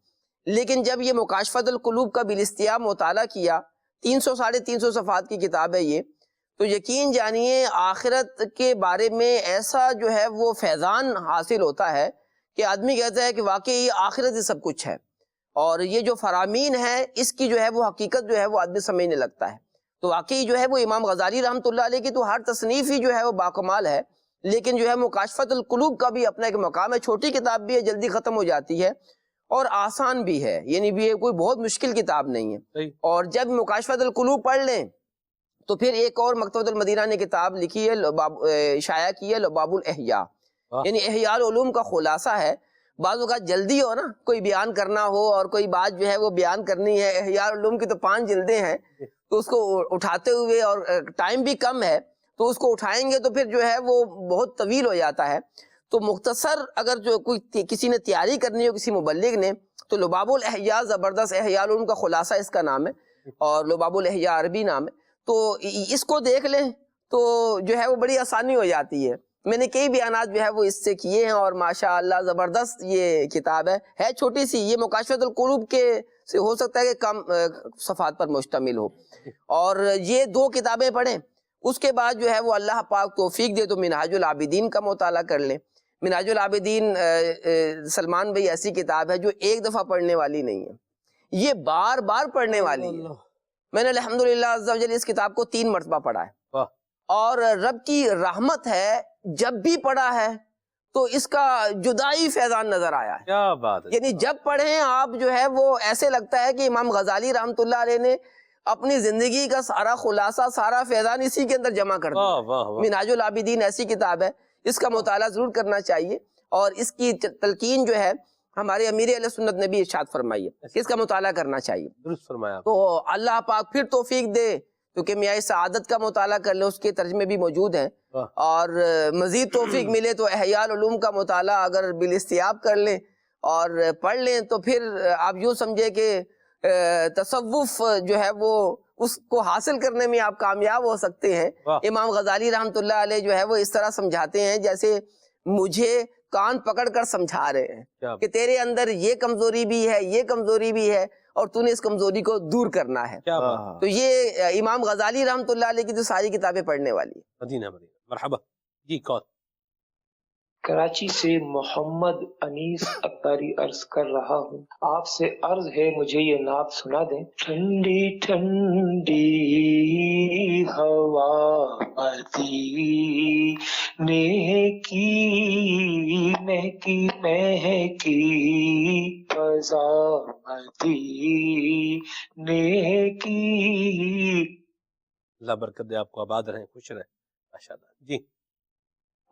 لیکن جب یہ مکاشفۃ القلوب کا بالاستیاب مطالعہ کیا, 300-350 صفحات کی کتاب ہے یہ, تو یقین جانیے آخرت کے بارے میں ایسا جو ہے وہ فیضان حاصل ہوتا ہے کہ آدمی کہتا ہے کہ واقعی آخرت ہی سب کچھ ہے. اور یہ جو فرامین ہے اس کی جو ہے وہ حقیقت جو ہے وہ آدمی سمجھنے لگتا ہے. تو واقعی جو ہے وہ امام غزالی رحمۃ اللہ علیہ کی تو ہر تصنیف ہی جو ہے وہ باکمال ہے, لیکن جو ہے مکاشفۃ القلوب کا بھی اپنا ایک مقام ہے. چھوٹی کتاب بھی ہے, جلدی ختم ہو جاتی ہے, اور آسان بھی ہے, یعنی بھی کوئی بہت مشکل کتاب نہیں ہے. اور جب مکاشفۃ القلوب پڑھ لیں تو پھر ایک اور مکتبۃ المدینہ نے کتاب لکھی ہے, شائع کی ہے, لباب الاحیاء, یعنی احیاء العلوم کا خلاصہ ہے. بعض اوقات جلدی ہو نا, کوئی بیان کرنا ہو اور کوئی بات جو ہے وہ بیان کرنی ہے, احیاء العلوم کی تو 5 جلدیں ہیں, تو اس کو اٹھاتے ہوئے, اور ٹائم بھی کم ہے تو اس کو اٹھائیں گے تو پھر جو ہے وہ بہت طویل ہو جاتا ہے. تو مختصر اگر جو کوئی کسی نے تیاری کرنی ہو, کسی مبلغ نے, تو لباب الاحیاء زبردست, احیاء العلوم کا خلاصہ اس کا نام ہے, اور لباب الاحیاء عربی نام ہے. تو اس کو دیکھ لیں تو جو ہے وہ بڑی آسانی ہو جاتی ہے. میں نے کئی بیانات جو ہے وہ اس سے کیے ہیں, اور ماشاءاللہ زبردست یہ کتاب ہے چھوٹی سی. یہ مکاشفۃ القلوب کے سے ہو سکتا ہے کہ کم صفحات پر مشتمل ہو, اور یہ 2 کتابیں پڑھیں. اس کے بعد جو ہے وہ اللہ پاک توفیق دے تو منہاج العابدین کا مطالعہ کر لیں. منہاج العابدین سلمان بھائی ایسی کتاب ہے جو ایک دفعہ پڑھنے والی نہیں ہے, یہ بار بار پڑھنے والی ہے. میں نے الحمدللہ عز و جل اس کتاب کو 3 مرتبہ پڑھا ہے, اور رب کی رحمت ہے جب بھی پڑھا ہے تو اس کا جدائی فیضان نظر آیا ہے. کیا بات ہے. یعنی جب پڑھیں آپ جو ہے وہ ایسے لگتا ہے کہ امام غزالی رحمۃ اللہ علیہ نے اپنی زندگی کا سارا خلاصہ، سارا فیضان اسی کے اندر جمع کر دیا. منہاج العابدین ایسی کتاب ہے، اس کا مطالعہ ضرور کرنا چاہیے، اور اس کی تلقین جو ہے ہمارے امیر اہل سنت نے بھی ارشاد فرمائی ہے کہ اس کا مطالعہ کرنا چاہیے. درست فرمایا. تو اللہ پاک پھر توفیق دے، کیونکہ میاں سعادت کا مطالعہ کر لیں، اس کے ترجمے بھی موجود ہیں، اور مزید توفیق ملے تو احیاء العلوم کا مطالعہ اگر بالاستیاب کر لیں اور پڑھ لیں تو پھر آپ یوں سمجھے کہ تصوف جو ہے وہ اس کو حاصل کرنے میں آپ کامیاب ہو سکتے ہیں. امام غزالی رحمۃ اللہ علیہ جو ہے وہ اس طرح سمجھاتے ہیں جیسے مجھے کان پکڑ کر سمجھا رہے ہیں کہ تیرے اندر یہ کمزوری بھی ہے، یہ کمزوری بھی ہے، اور تو نے اس کمزوری کو دور کرنا ہے. تو یہ امام غزالی رحمۃ اللہ علیہ کی جو ساری کتابیں پڑھنے والی. مدینہ مرحبا جی. کون؟ کراچی سے محمد انیس اتاری عرض کر رہا ہوں، آپ سے عرض ہے مجھے یہ نعت سنا دیں. ٹھنڈی ٹھنڈی ہوا مدینے کی، مہکی مہکی فضا مدینے کی. اللہ برکت دے، آپ کو آباد رہیں، خوش رہیں ماشاءاللہ. جی.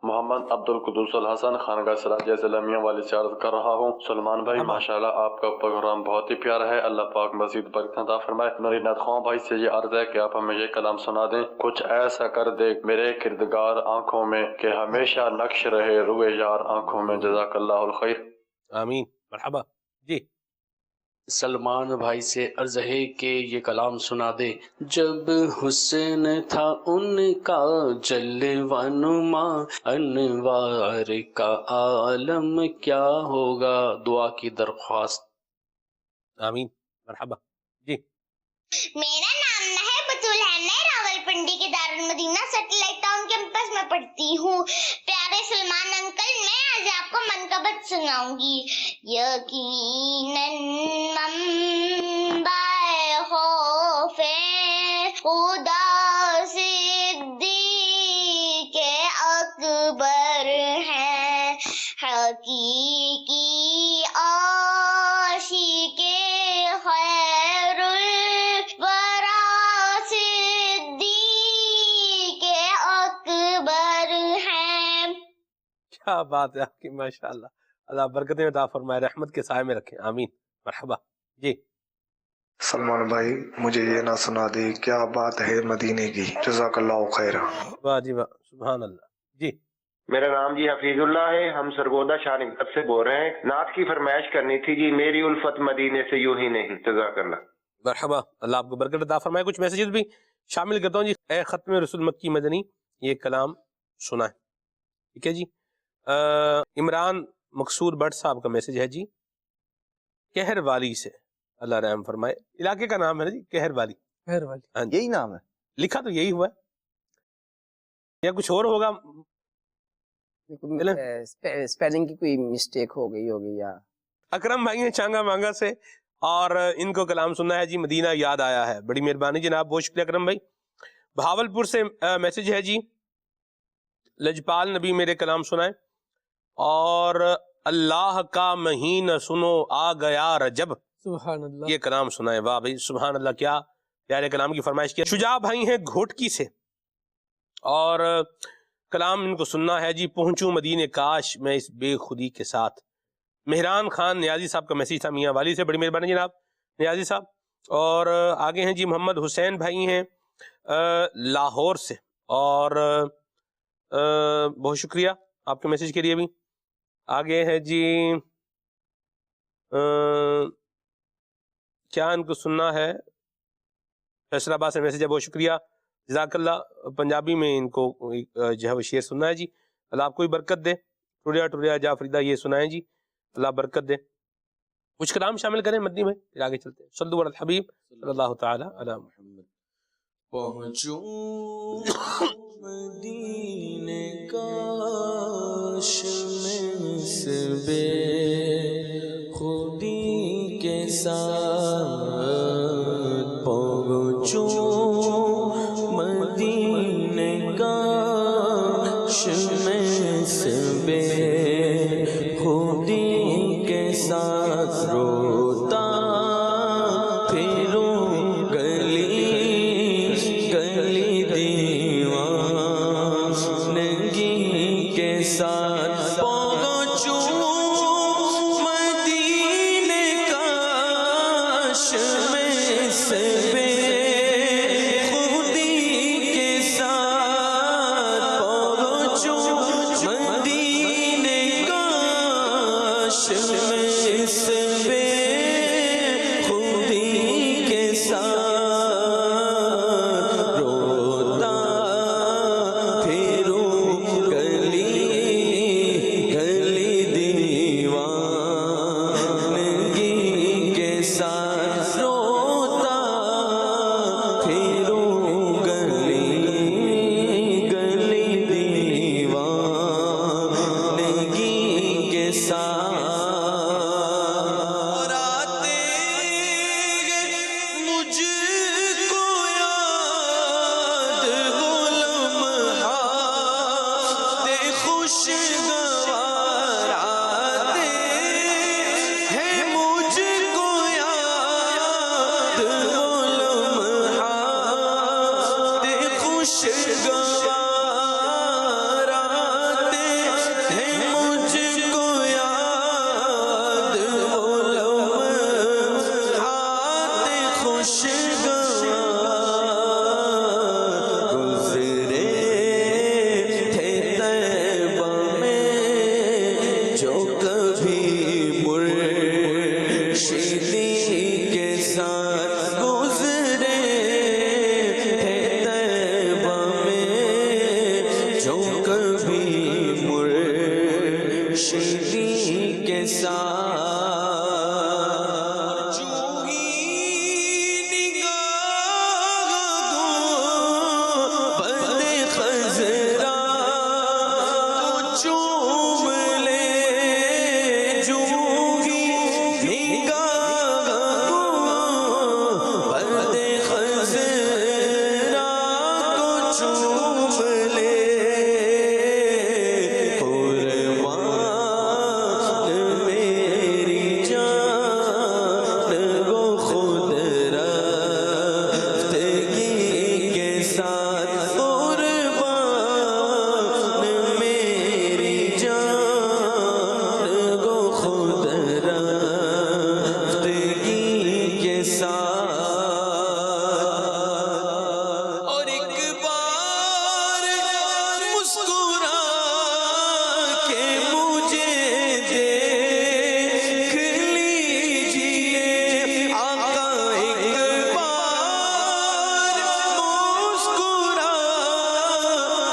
محمد عبد القدوس الحسن خانقاہ سراجیہ ضلع میاں سے عرض کر رہا ہوں. سلمان بھائی ماشاءاللہ آپ کا پروگرام بہت ہی پیارا ہے، اللہ پاک مزید برکت عطا فرمائے. میری ندخواں خواہ بھائی سے یہ عرض ہے کہ آپ ہمیں یہ کلام سنا دیں. کچھ ایسا کر دے میرے کردگار آنکھوں میں کہ ہمیشہ نقش رہے روئے یار آنکھوں میں. جزاک اللہ الخیر. آمین. مرحبا جی. سلمان بھائی سے عرض ہے کہ یہ کلام سنا دے. جب حسن تھا ان کا جلوہ نما، انوار کا عالم کیا ہوگا. دعا کی درخواست. آمین. مرحبا جی. میرا نام ہے بطول ہے، میں راولپنڈی کے دارالمدینہ سیٹلائٹ ٹاؤن کیمپس میں پڑھتی ہوں. پیارے سلمان انکل، میں آج آپ کو منقبت سناؤں گی. یقیناً منبع خوف خدا صدیق اکبر ہے، حقیقی عاشق خیر الورا صدیق اکبر ہے. کیا بات ہے آپ کی ماشاءاللہ. اللہ برکتیں عطا فرمائے، رحمت کے سائے میں رکھیں. آمین. مرحبا جی. سلمان بھائی مجھے یہ نہ سنا دے کیا بات ہے مدینے کی. جزاک اللہ خیر. واہ جی واہ، سبحان اللہ. جی. میرا نام جی حفیظ اللہ ہے، ہم سرگودا شاہنگر سے بول رہے ہیں. نعت کی فرمائش کرنی تھی جی، میری الفت مدینے سے یوں ہی نہیں. جزاک اللہ. مرحبا، اللہ آپ کو برکت عطا فرمائے. کچھ میسیجز بھی شامل کرتا ہوں جی. اے ختم رسول مکی مدنی، یہ کلام سنا ہے. ٹھیک ہے جی. عمران مقصود بٹ صاحب کا میسج ہے جی، کہر والی سے، اللہ رحم فرمائے. علاقے کا نام ہے نا جی، کہر والی. کہر والی، ہاں جی. یہی نام ہے، لکھا تو یہی ہوا ہے یا کچھ اور ہوگا. اسپیلنگ کی کوئی مسٹیک ہو گئی ہوگی. یا اکرم بھائی ہیں چانگا مانگا سے، اور ان کو کلام سننا ہے جی، مدینہ یاد آیا ہے. بڑی مہربانی جناب، بہت شکریہ اکرم بھائی. بہاولپور سے میسج ہے جی، لجپال نبی میرے کلام سنائے. اور اللہ کا مہینہ سنو آ گیا رجب، سبحان اللہ، یہ کلام سنائے. واہ بھائی سبحان اللہ، کیا پیارے کلام کی فرمائش کیا. شجاع بھائی ہیں گھوٹکی سے، اور کلام ان کو سننا ہے جی، پہنچوں مدینے کاش میں اس بے خودی کے ساتھ. مہران خان نیازی صاحب کا میسیج تھا میاں والی سے. بڑی مہربانی جناب نیازی صاحب. اور آگے ہیں جی محمد حسین بھائی ہیں لاہور سے، اور بہت شکریہ آپ کے میسیج کے لیے بھی. آگے ہے جی کیا ان کو سننا ہے، فیصل آباد سے میسیج ہے، بہت شکریہ جزاک اللہ. پنجابی میں ان کو جو ہے وہ شعر سننا ہے جی. اللہ آپ کو بھی برکت دے. ٹریا ٹریا جا فریدہ یہ سنائیں جی، اللہ برکت دے. کچھ کلام شامل کریں مدنی بھائی، پھر آگے چلتے ہیں. صلو علی الحبیب صلی اللہ تعالی علی محمد. پہنچوں مدینے کاش میں سے بے خودی کے ساتھ، پہنچوں مدینے کاش میں سے بے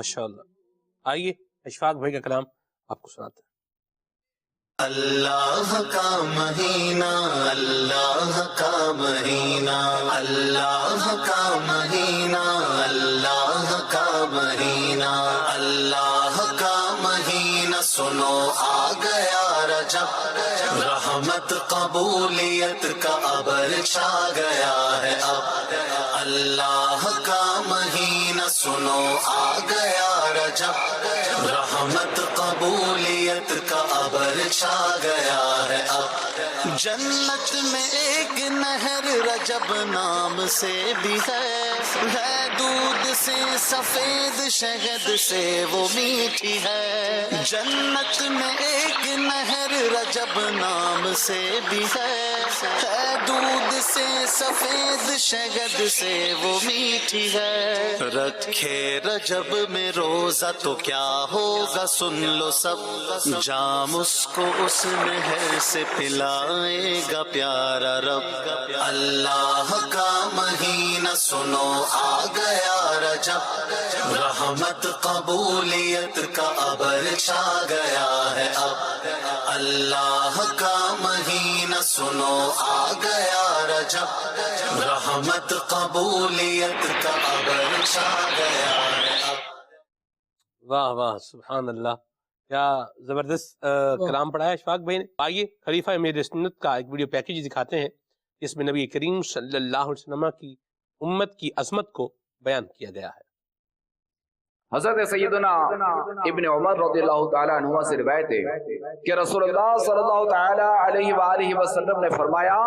ماشاءاللہ. آئیے اشفاق بھائی کا کلام آپ کو سناتے ہیں. اللہ کا مہینہ، اللہ کا مہینہ، اللہ کا مہینہ، اللہ کا مہینہ، اللہ کا مہینہ، سنو آ گیا رجب، رحمت قبولیت کا ابر چھا گیا ہے اب. اللہ کا مہینہ، سنو آ گیا رجب، رحمت قبولیت کا ابر چھا گیا ہے اب. جنت میں ایک نہر رجب نام سے بھی ہے دودھ سے سفید شہد سے وہ میٹھی ہے. جنت میں ایک نہر رجب نام سے بھی ہے دودھ سے سفید شہد سے وہ میٹھی ہے. رکھے رجب میں روزہ تو کیا ہوگا سن لو سب، جام اس کو اس نہر سے پلائے گا پیارا رب. اللہ کا مہینہ، سنو آ گیا رجب، رحمت قبولیت کا ابر چھا گیا ہے اب. اللہ کا مہینہ، سنو آ گیا رجب، رحمت قبولیت کا ابر چھا گیا ہے اب. واہ واہ سبحان اللہ، کیا زبردست کلام پڑھا ہے اشفاق بھائی نے. آئیے خلیفہ امیر سنت کا ایک ویڈیو پیکیج دکھاتے ہیں جس میں نبی کریم صلی اللہ علیہ وسلم کی امت کی عظمت کو بیان کیا گیا ہے. حضرت سیدنا ابن عمر رضی اللہ تعالیٰ عنہ سے روایت ہے کہ رسول اللہ صلی اللہ تعالیٰ علیہ وآلہ وسلم نے فرمایا،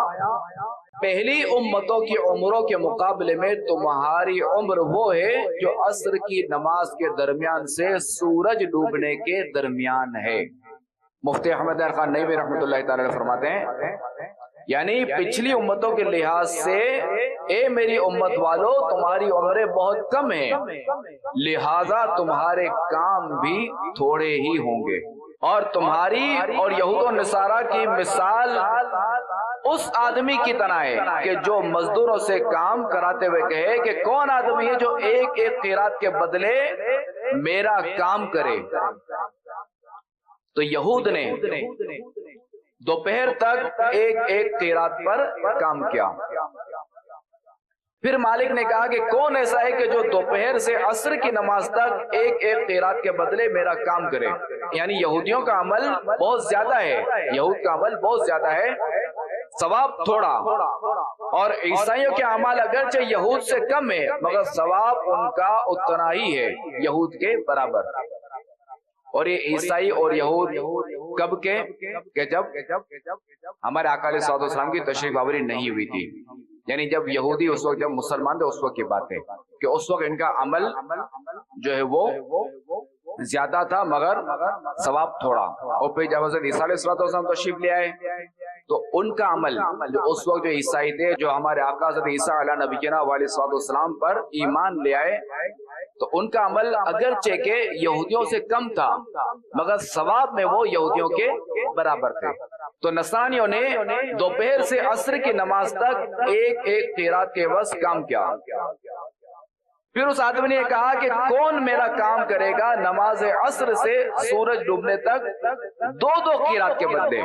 پہلی امتوں کی عمروں کے مقابلے میں تمہاری عمر وہ ہے جو عصر کی نماز کے درمیان سے سورج ڈوبنے کے درمیان ہے. مفتی احمد خان نعیمی رحمۃ اللہ تعالیٰ فرماتے ہیں یعنی پچھلی امتوں کے لحاظ سے اے میری امت والو تمہاری عمریں بہت کم ہیں، لہذا تمہارے کام بھی تھوڑے ہی ہوں گے. اور تمہاری اور یہود و نصارہ کی مثال اس آدمی کی طرح ہے کہ جو مزدوروں سے کام کراتے ہوئے کہے کہ کون آدمی ہے جو ایک ایک قیرات کے بدلے میرا کام کرے. تو یہود نے دوپہر تک ایک ایک قیرات پر کام کیا. پھر مالک نے کہا کہ کون ایسا ہے کہ جو دوپہر سے عصر کی نماز تک ایک ایک قیرات کے بدلے میرا کام کرے. یعنی یہودیوں کا عمل بہت زیادہ ہے، یہود کا عمل بہت زیادہ ہے، ثواب تھوڑا. اور عیسائیوں کے اعمال اگرچہ یہود سے کم ہے مگر ثواب ان کا اتنا ہی ہے، یہود کے برابر. اور یہ عیسائی اور یہود کب کے کہ جب ہمارے آقا علیہ الصلوۃ والسلام کی تشریف آوری نہیں ہوئی تھی. یعنی جب یہودی اس وقت جب مسلمان تھے اس وقت کی بات ہے کہ اس وقت ان کا عمل جو ہے وہ زیادہ تھا مگر ثواب تھوڑا. اور پھر جب حضرت عیسیٰ علیہ الصلوۃ والسلام تشریف لے آئے تو ان کا عمل جو اس وقت جو عیسائی تھے جو ہمارے آقا حضرت عیسیٰ علیہ نبینا علیہ الصلوۃ والسلام پر ایمان لے آئے تو ان کا عمل اگرچہ کہ یہودیوں سے کم تھا مگر ثواب میں وہ یہودیوں کے برابر تھے. تو نصرانیوں نے دوپہر سے عصر کی نماز تک ایک ایک قیرات کے عوض کام کیا. پھر اس آدمی نے کہا کہ کون میرا کام کرے گا نماز عصر سے سورج ڈوبنے تک دو دو قیرات کے بدلے.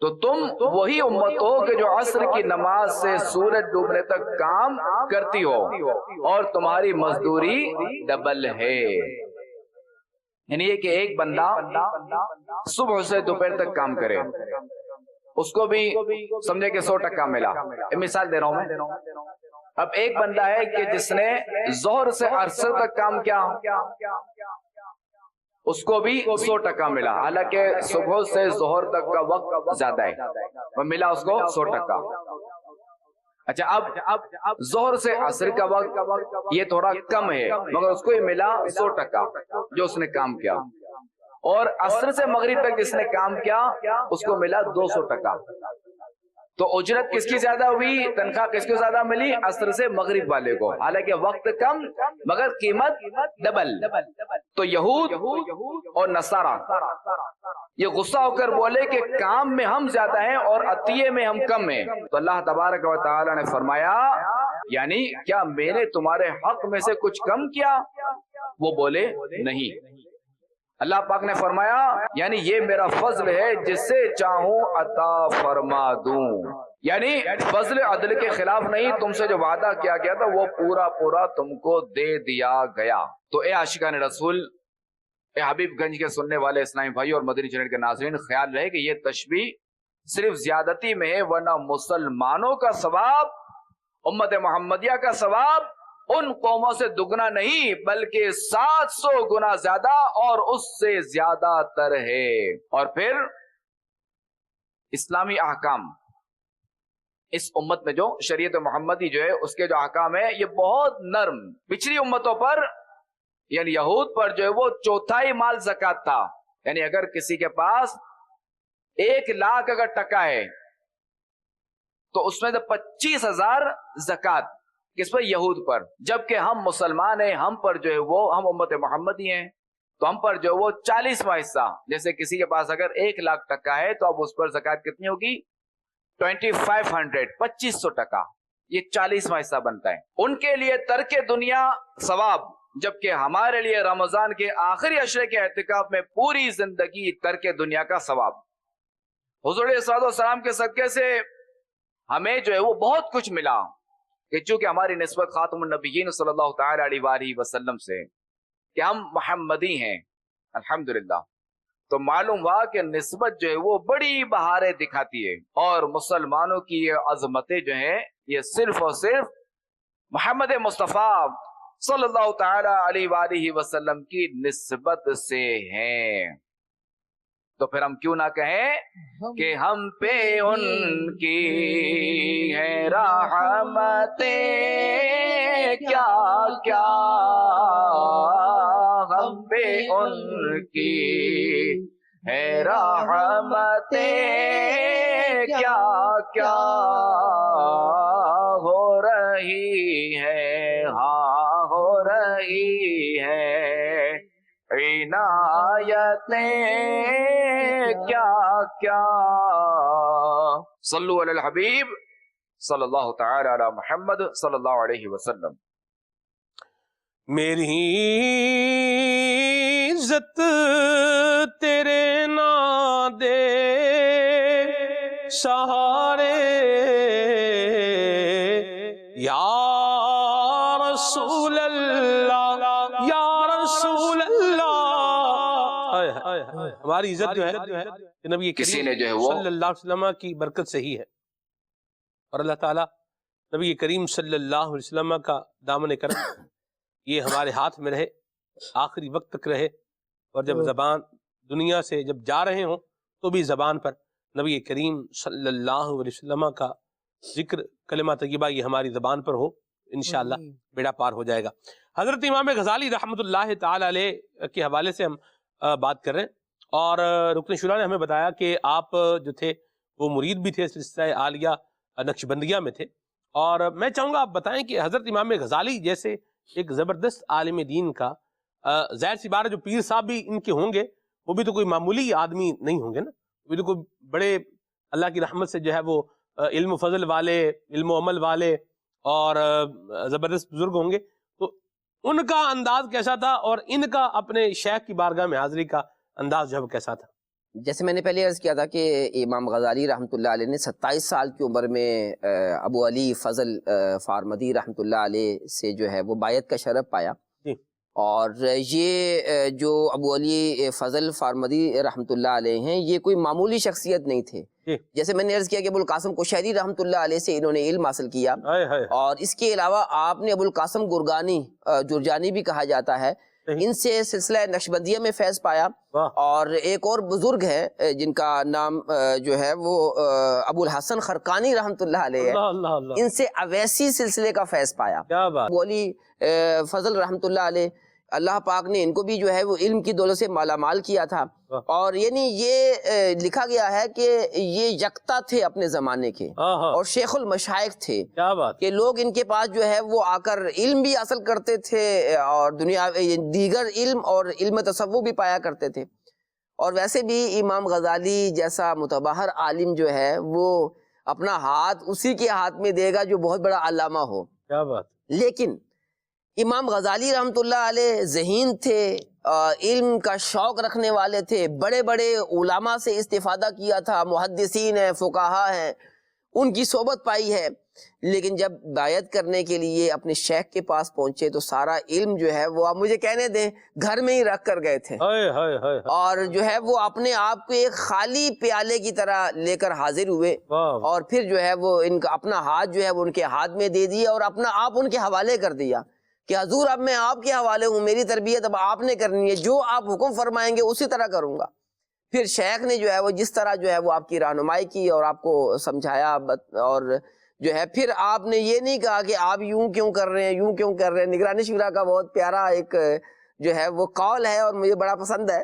تو تم وہی امت ہو کہ جو عصر کی نماز سے سورج ڈوبنے تک کام کرتی ہو اور تمہاری مزدوری ڈبل ہے. یعنی یہ کہ ایک بندہ صبح سے دوپہر تک کام کرے اس کو بھی سمجھے کہ 100% ملا. مثال دے رہا ہوں میں. اب ایک بندہ ہے کہ جس نے ظہر سے عصر تک کام کیا اس کو بھی 100% ملا، حالانکہ صبح سے ظہر تک کا وقت زیادہ ہے ملا اس کو 100%. اچھا اب ظہر سے عصر کا وقت یہ تھوڑا کم ہے مگر اس کو یہ ملا 100% جو اس نے کام کیا. اور عصر سے مغرب تک جس نے کام کیا اس کو ملا 200%. تو اجرت کس کی زیادہ ہوئی، تنخواہ کس کو زیادہ ملی؟ عصر سے مغرب والے کو، حالانکہ وقت کم مگر قیمت ڈبل. تو یہود اور نصارہ یہ غصہ ہو کر بولے کہ کام میں ہم زیادہ ہیں اور عطیے میں ہم کم ہیں. تو اللہ تبارک و تعالی نے فرمایا یعنی کیا میں نے تمہارے حق میں سے کچھ کم کیا؟ وہ بولے نہیں۔ اللہ پاک نے فرمایا یعنی یہ میرا فضل ہے، جس سے چاہوں عطا فرما دوں، یعنی فضل عدل کے خلاف نہیں، تم سے جو وعدہ کیا گیا تھا وہ پورا پورا تم کو دے دیا گیا۔ تو اے عاشقان رسول، اے حبیب گنج کے سننے والے اسلامی بھائی اور مدنی چینل کے ناظرین، خیال رہے کہ یہ تشبیہ صرف زیادتی میں ہے، ورنہ مسلمانوں کا ثواب، امت محمدیہ کا ثواب ان قوموں سے دگنا نہیں بلکہ 700 گنا زیادہ اور اس سے زیادہ تر ہے۔ اور پھر اسلامی احکام، اس امت میں جو شریعت محمدی جو ہے اس کے جو احکام ہے یہ بہت نرم، پچھلی امتوں پر یعنی یہود پر جو ہے وہ 1/4 مال زکوٰۃ تھا، یعنی اگر کسی کے پاس 1 لاکھ اگر ٹکا ہے تو اس میں سے 25,000 زکوٰۃ کس پر؟ یہود پر۔ جبکہ ہم مسلمان ہیں، ہم پر جو ہے وہ، ہم امت محمدی ہیں تو ہم پر جو ہے وہ 40واں حصہ، جیسے کسی کے پاس اگر 1 لاکھ ٹکا ہے تو اب اس پر زکوٰۃ کتنی ہوگی؟ 2500 ٹکا، یہ 40واں حصہ بنتا ہے۔ ان کے لیے ترک دنیا ثواب، جبکہ ہمارے لیے رمضان کے آخری عشرے کے اعتکاف میں پوری زندگی ترک دنیا کا ثواب۔ حضور علیہ الصلوۃ والسلام کے صدقے سے ہمیں جو ہے وہ بہت کچھ ملا، کہ چونکہ ہماری نسبت خاتم النبیین صلی اللہ تعالی علیہ وآلہ وسلم سے کہ ہم محمدی ہیں الحمدللہ، تو معلوم ہوا کہ نسبت جو ہے وہ بڑی بہاریں دکھاتی ہے، اور مسلمانوں کی یہ عظمتیں جو ہیں یہ صرف اور صرف محمد مصطفیٰ صلی اللہ تعالی علیہ وآلہ وسلم کی نسبت سے ہیں۔ تو پھر ہم کیوں نہ کہیں کہ ہم پہ ان کی ہے رحمتیں کیا کیا، ہم پہ ان کی ہے رحمتیں کیا کیا ہو رہی ہے، ہاں ہو رہی ہے عنایتیں کیا کیا۔ صلو علی الحبیب صلی اللہ تعالی علی محمد صلی اللہ علیہ وسلم۔ میری عزت تیرے نا دے سہارے یا رسول اللہ، یا رسول اللہ۔ ہماری عزت جو ہے نبی کسی کریم نے جو ہے وہ صلی اللہ علیہ وسلم کی برکت سے ہی ہے، اور اللہ تعالیٰ نبی کریم صلی اللہ علیہ وسلم کا دامن کرم یہ ہمارے ہاتھ میں رہے، آخری وقت تک رہے، اور جب زبان دنیا سے جب جا رہے ہوں تو بھی زبان پر نبی کریم صلی اللہ علیہ وسلم کا ذکر، کلمہ طیبہ یہ ہماری زبان پر ہو، انشاءاللہ بیڑا پار ہو جائے گا۔ حضرت امام غزالی رحمۃ اللہ تعالی علیہ کے حوالے سے ہم بات کر رہے ہیں، اور رکن شورا نے ہمیں بتایا کہ آپ جو تھے وہ مرید بھی تھے، سلسلہ عالیہ نقشبندیہ میں تھے، اور میں چاہوں گا آپ بتائیں کہ حضرت امام غزالی جیسے ایک زبردست عالم دین کا، ظاہر سی بات ہے جو پیر صاحب بھی ان کے ہوں گے وہ بھی تو کوئی معمولی آدمی نہیں ہوں گے نا، وہ بھی تو کوئی بڑے اللہ کی رحمت سے جو ہے وہ علم و فضل والے، علم و عمل والے اور زبردست بزرگ ہوں گے، تو ان کا انداز کیسا تھا اور ان کا اپنے شیخ کی بارگاہ میں حاضری کا انداز جو ہے وہ کیسا تھا؟ جیسے میں نے پہلے عرض کیا تھا کہ امام غزالی رحمۃ اللہ علیہ نے 27 سال کی عمر میں ابو علی فضل فارمدی رحمۃ اللہ علیہ سے جو ہے وہ بیعت کا شرف پایا، اور یہ جو ابو علی فضل فارمدی رحمۃ اللہ علیہ ہیں یہ کوئی معمولی شخصیت نہیں تھے۔ جیسے میں نے عرض کیا کہ ابو القاسم قشیری رحمۃ اللہ علیہ سے انہوں نے علم حاصل کیا، اور اس کے علاوہ آپ نے ابو القاسم گرگانی جرجانی بھی کہا جاتا ہے، ان سے سلسلہ نقشبندیہ میں فیض پایا، اور ایک اور بزرگ ہے جن کا نام جو ہے وہ ابو الحسن خرقانی رحمۃ اللہ علیہ ہے، ان سے اویسی سلسلے کا فیض پایا۔ ابو علی فضل رحمۃ اللہ علیہ، اللہ پاک نے ان کو بھی جو ہے وہ علم کی دولت سے مالا مال کیا تھا، اور یعنی یہ لکھا گیا ہے کہ یہ یکتا تھے اپنے زمانے کے، اور شیخ المشائخ تھے، کہ لوگ ان کے پاس جو ہے وہ آ کر علم بھی حاصل کرتے تھے اور دنیا دیگر علم اور علم تصوف بھی پایا کرتے تھے۔ اور ویسے بھی امام غزالی جیسا متبحر عالم جو ہے وہ اپنا ہاتھ اسی کے ہاتھ میں دے گا جو بہت بڑا علامہ ہو، کیا بات. لیکن امام غزالی رحمۃ اللہ علیہ ذہین تھے، علم کا شوق رکھنے والے تھے، بڑے بڑے علماء سے استفادہ کیا تھا، محدثین ہیں، فقہا ہیں، ان کی صحبت پائی ہے. لیکن جب بیعت کرنے کے لیے اپنے شیخ کے پاس پہنچے تو سارا علم جو ہے وہ آپ مجھے کہنے دیں گھر میں ہی رکھ کر گئے تھے، اور جو ہے وہ اپنے آپ کو ایک خالی پیالے کی طرح لے کر حاضر ہوئے، اور پھر جو ہے وہ ان کا اپنا ہاتھ جو ہے وہ ان کے ہاتھ میں دے دیا اور اپنا آپ ان کے حوالے کر دیا کہ حضور اب میں آپ کے حوالے ہوں، میری تربیت اب آپ نے کرنی ہے، جو آپ حکم فرمائیں گے اسی طرح کروں گا. پھر شیخ نے جو ہے وہ جس طرح جو ہے وہ آپ کی رہنمائی کی اور آپ کو سمجھایا، اور جو ہے پھر آپ نے یہ نہیں کہا کہ آپ یوں کیوں کر رہے ہیں، یوں کیوں کر رہے ہیں. نگرانی شورا کا بہت پیارا ایک جو ہے وہ قول ہے اور مجھے بڑا پسند ہے.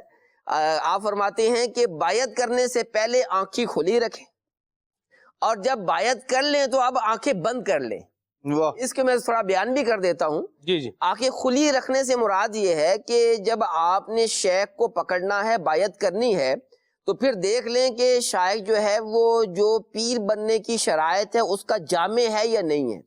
آپ فرماتے ہیں کہ بیعت کرنے سے پہلے آنکھیں کھلی رکھیں، اور جب بیعت کر لیں تو اب آنکھیں بند کر لیں. اس کے میں تھوڑا بیان بھی کر دیتا ہوں. آنکھیں کھلی رکھنے سے مراد یہ ہے کہ جب آپ نے شیخ کو پکڑنا ہے، بیعت کرنی ہے، تو پھر دیکھ لیں کہ شیخ جو ہے وہ جو پیر بننے کی شرائط ہے اس کا جامع ہے یا نہیں ہے.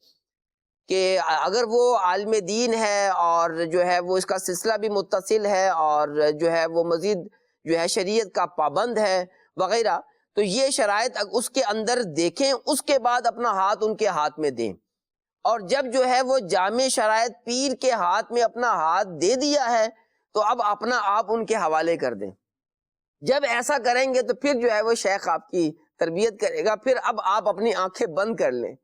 کہ اگر وہ عالم دین ہے اور جو ہے وہ اس کا سلسلہ بھی متصل ہے اور جو ہے وہ مزید جو ہے شریعت کا پابند ہے وغیرہ، تو یہ شرائط اس کے اندر دیکھیں، اس کے بعد اپنا ہاتھ ان کے ہاتھ میں دیں. اور جب جو ہے وہ جامع شرائط پیر کے ہاتھ میں اپنا ہاتھ دے دیا ہے تو اب اپنا آپ ان کے حوالے کر دیں. جب ایسا کریں گے تو پھر جو ہے وہ شیخ آپ کی تربیت کرے گا. پھر اب آپ اپنی آنکھیں بند کر لیں،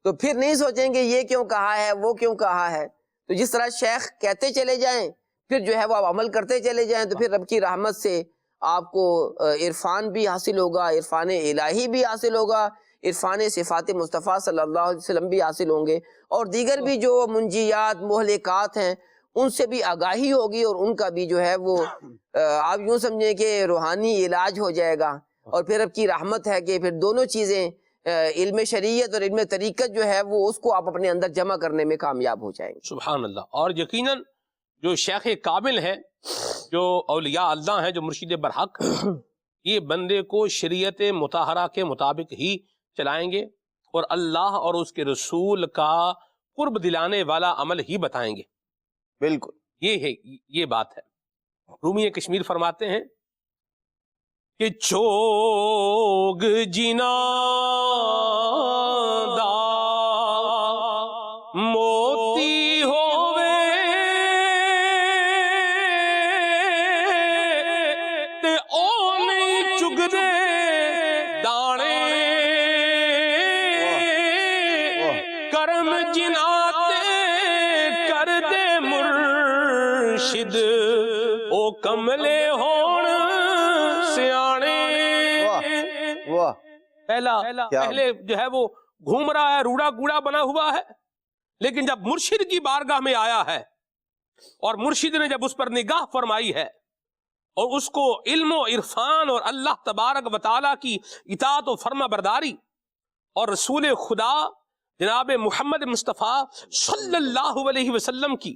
تو پھر نہیں سوچیں گے یہ کیوں کہا ہے، وہ کیوں کہا ہے. تو جس طرح شیخ کہتے چلے جائیں، پھر جو ہے وہ آپ عمل کرتے چلے جائیں، تو پھر رب کی رحمت سے آپ کو عرفان بھی حاصل ہوگا، عرفان الہی بھی حاصل ہوگا، عرفان صفات مصطفیٰ صلی اللہ علیہ وسلم بھی حاصل ہوں گے، اور دیگر بھی جو منجیات مہلکات ہیں ان سے بھی آگاہی ہوگی، اور ان کا بھی جو ہے وہ آپ یوں سمجھیں کہ روحانی علاج ہو جائے گا. اور پھر اب کی رحمت ہے کہ پھر دونوں چیزیں علم شریعت اور علم طریقت جو ہے وہ اس کو آپ اپنے اندر جمع کرنے میں کامیاب ہو جائیں گے. سبحان اللہ. اور یقیناً جو شیخ کامل ہے، جو اولیاء اللہ ہیں، جو مرشد برحق، یہ بندے کو شریعت مطہرہ کے مطابق ہی چلائیں گے اور اللہ اور اس کے رسول کا قرب دلانے والا عمل ہی بتائیں گے. بالکل یہ ہے، یہ بات ہے. رومی کشمیر فرماتے ہیں کہ چوگ جنا دا موتی ہووے تے او نہیں چگدے دانے، کرم جنا تے کر دے مرشد او کملے ہون سیانے. پہلے جو ہے وہ گھوم رہا ہے، روڑا گوڑا بنا ہوا ہے، لیکن جب مرشد کی بارگاہ میں آیا ہے اور مرشد نے جب اس پر نگاہ فرمائی ہے اور اس کو علم و عرفان اور اللہ تبارک و تعالیٰ کی اطاعت و فرما برداری اور رسول خدا جناب محمد مصطفیٰ صلی اللہ علیہ وسلم کی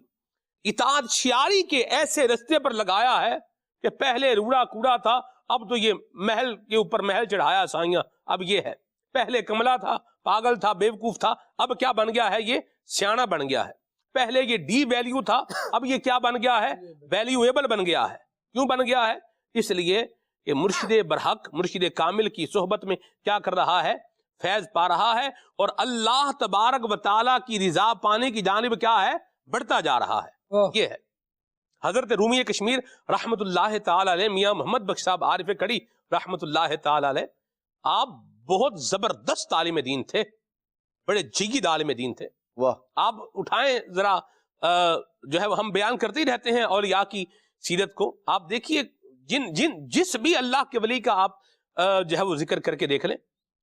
اطاعت شیاری کے ایسے رستے پر لگایا ہے کہ پہلے روڑا کوڑا تھا، اب تو یہ محل کے اوپر محل چڑھایا سائیاں، اب یہ ہے. پہلے کملا تھا، پاگل تھا، بیوقوف تھا، اب کیا بن گیا ہے؟ یہ سیاںا بن گیا ہے. پہلے یہ ڈی ویلیو تھا، اب یہ کیا بن گیا ہے؟ ویلیویبل بن گیا ہے. کیوں بن گیا ہے؟ اس لیے کہ مرشد برحق، مرشد کامل کی صحبت میں کیا کر رہا ہے؟ فیض پا رہا ہے، اور اللہ تبارک و تعالیٰ کی رضا پانے کی جانب کیا ہے؟ بڑھتا جا رہا ہے. یہ ہے. حضرت رومی کشمیر رحمت اللہ تعالی علیہ، میاں محمد بخش صاحب عارف کڑی رحمت اللہ تعالی علیہ، آپ بہت زبردست عالم دین تھے، بڑے جید عالم دین تھے. آپ اٹھائیں ذرا، جو ہے ہم بیان کرتے ہی رہتے ہیں اولیاء کی سیرت کو. آپ دیکھیے جس بھی اللہ کے ولی کا آپ جو ہے وہ ذکر کر کے دیکھ لیں،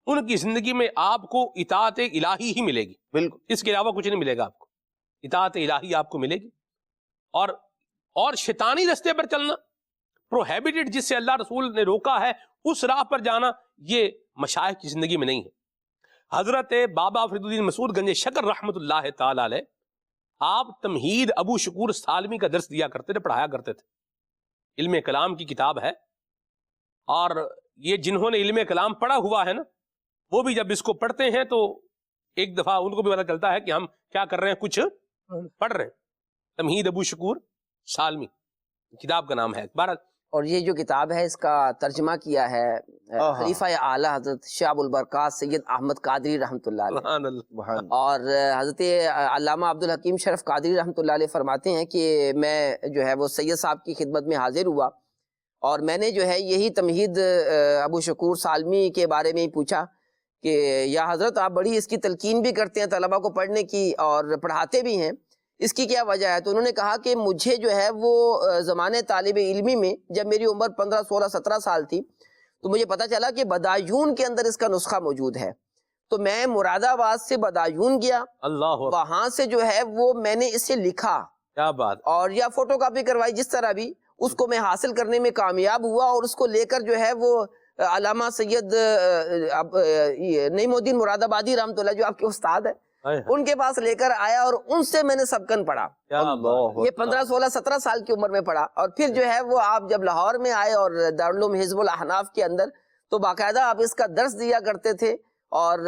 ان کی زندگی میں آپ کو اطاعت الہی ہی ملے گی. بالکل، اس کے علاوہ کچھ نہیں ملے گا آپ کو. اطاعت الہی آپ کو ملے گی. اور شیطانی رستے پر چلنا، پروہیبٹڈ، جس سے اللہ رسول نے روکا ہے، اس راہ پر جانا، یہ مشائخ کی زندگی میں نہیں ہے. حضرت بابا فرید الدین مسعود گنج شکر رحمت اللہ تعالی علیہ، آپ تمہید ابو شکور سالمی کا درس دیا کرتے تھے، پڑھایا کرتے تھے. علم کلام کی کتاب ہے، اور یہ جنہوں نے علم کلام پڑھا ہوا ہے نا، وہ بھی جب اس کو پڑھتے ہیں تو ایک دفعہ ان کو بھی پتا چلتا ہے کہ ہم کیا کر رہے ہیں، کچھ پڑھ رہے ہیں. تمہید ابو شکور سالمی کتاب کا نام ہے. بہرحال اور یہ جو کتاب ہے اس کا ترجمہ کیا ہے خلیفہ اعلی حضرت شاہ ابو البرکات سید احمد قادری رحمۃ اللہ علیہ. سبحان اللہ. اور حضرت علامہ عبدالحکیم شرف قادری رحمۃ اللہ علیہ فرماتے ہیں کہ میں جو ہے وہ سید صاحب کی خدمت میں حاضر ہوا اور میں نے جو ہے یہی تمہید ابو شکور سالمی کے بارے میں ہی پوچھا کہ یا حضرت آپ بڑی اس کی تلقین بھی کرتے ہیں طلبہ کو پڑھنے کی اور پڑھاتے بھی ہیں، اس کی کیا وجہ ہے؟ تو انہوں نے کہا کہ مجھے جو ہے وہ زمانے طالب علمی میں جب میری عمر 15 16 17 سال تھی تو مجھے پتا چلا کہ بدایون کے اندر اس کا نسخہ موجود ہے. تو میں مراد آباد سے بدایون گیا، اللہ وہاں سے جو ہے وہ میں نے اسے لکھا، کیا بات، اور یا فوٹو کاپی کروائی، جس طرح بھی اس کو میں حاصل کرنے میں کامیاب ہوا اور اس کو لے کر جو ہے وہ علامہ سید نعیم الدین مراد آبادی رحمۃ اللہ جو آپ کے استاد ہیں ان کے پاس لے کر آیا اور ان سے میں نے سبقن پڑھا. یہ 15 16 17 سال کی عمر میں پڑھا. اور پھر جو ہے وہ آپ جب لاہور میں آئے اور دارالعلوم حزب الاحناف کے اندر تو باقاعدہ آپ اس کا درس دیا کرتے تھے اور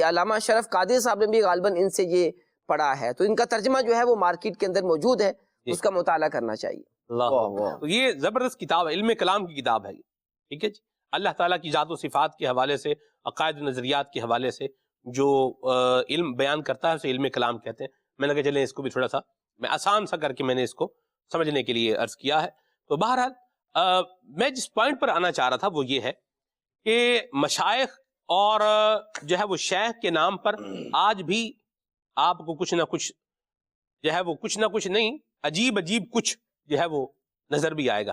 علامہ شرف قادری صاحب نے بھی غالباً ان سے یہ پڑھا ہے. تو ان کا ترجمہ جو ہے وہ مارکیٹ کے اندر موجود ہے، اس کا مطالعہ کرنا چاہیے. تو یہ زبردست کتاب ہے، علم کلام کی کتاب ہے. ٹھیک ہے جی. اللہ تعالیٰ کی ذات و صفات کے حوالے سے، عقائد و نظریات کے حوالے سے جو علم بیان کرتا ہے اسے علم کلام کہتے ہیں. میں نے کہا چلیں اس کو بھی تھوڑا سا میں آسان سا کر کے میں نے اس کو سمجھنے کے لیے عرض کیا ہے. تو بہرحال میں جس پوائنٹ پر آنا چاہ رہا تھا وہ یہ ہے کہ مشائخ اور جو ہے وہ شیخ کے نام پر آج بھی آپ کو کچھ نہ کچھ جو ہے وہ کچھ نہ کچھ نہیں، عجیب عجیب کچھ جو ہے وہ نظر بھی آئے گا.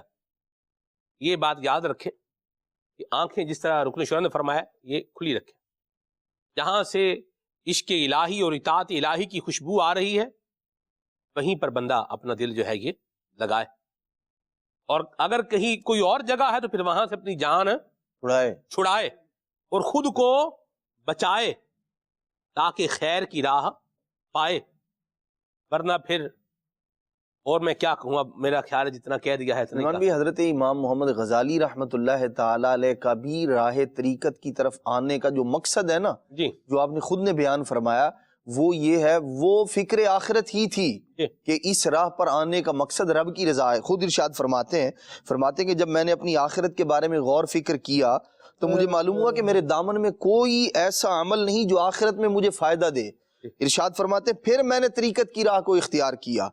یہ بات یاد رکھیں کہ آنکھیں جس طرح رکن شورا نے فرمایا یہ کھلی رکھیں. جہاں سے عشق الہی اور اطاعت الہی کی خوشبو آ رہی ہے وہیں پر بندہ اپنا دل جو ہے یہ لگائے، اور اگر کہیں کوئی اور جگہ ہے تو پھر وہاں سے اپنی جان چھڑائے اور خود کو بچائے تاکہ خیر کی راہ پائے. ورنہ پھر اور میں کیا کہوں، اب میرا خیال ہے جتنا کہہ دیا ہے اتنا بھی. حضرت امام محمد غزالی رحمۃ اللہ تعالی علیہ کا بھی راہ طریقت کی طرف آنے کا جو مقصد ہے نا جی، جو آپ نے خود نے بیان فرمایا وہ یہ ہے، وہ فکر آخرت ہی تھی کہ اس راہ پر آنے کا مقصد رب کی رضا ہے. خود ارشاد فرماتے ہیں کہ جب میں نے اپنی آخرت کے بارے میں غور فکر کیا تو مجھے معلوم ہوا کہ میرے دامن میں کوئی ایسا عمل نہیں جو آخرت میں مجھے فائدہ دے. ارشاد فرماتے ہیں پھر میں نے طریقت کی راہ کو اختیار کیا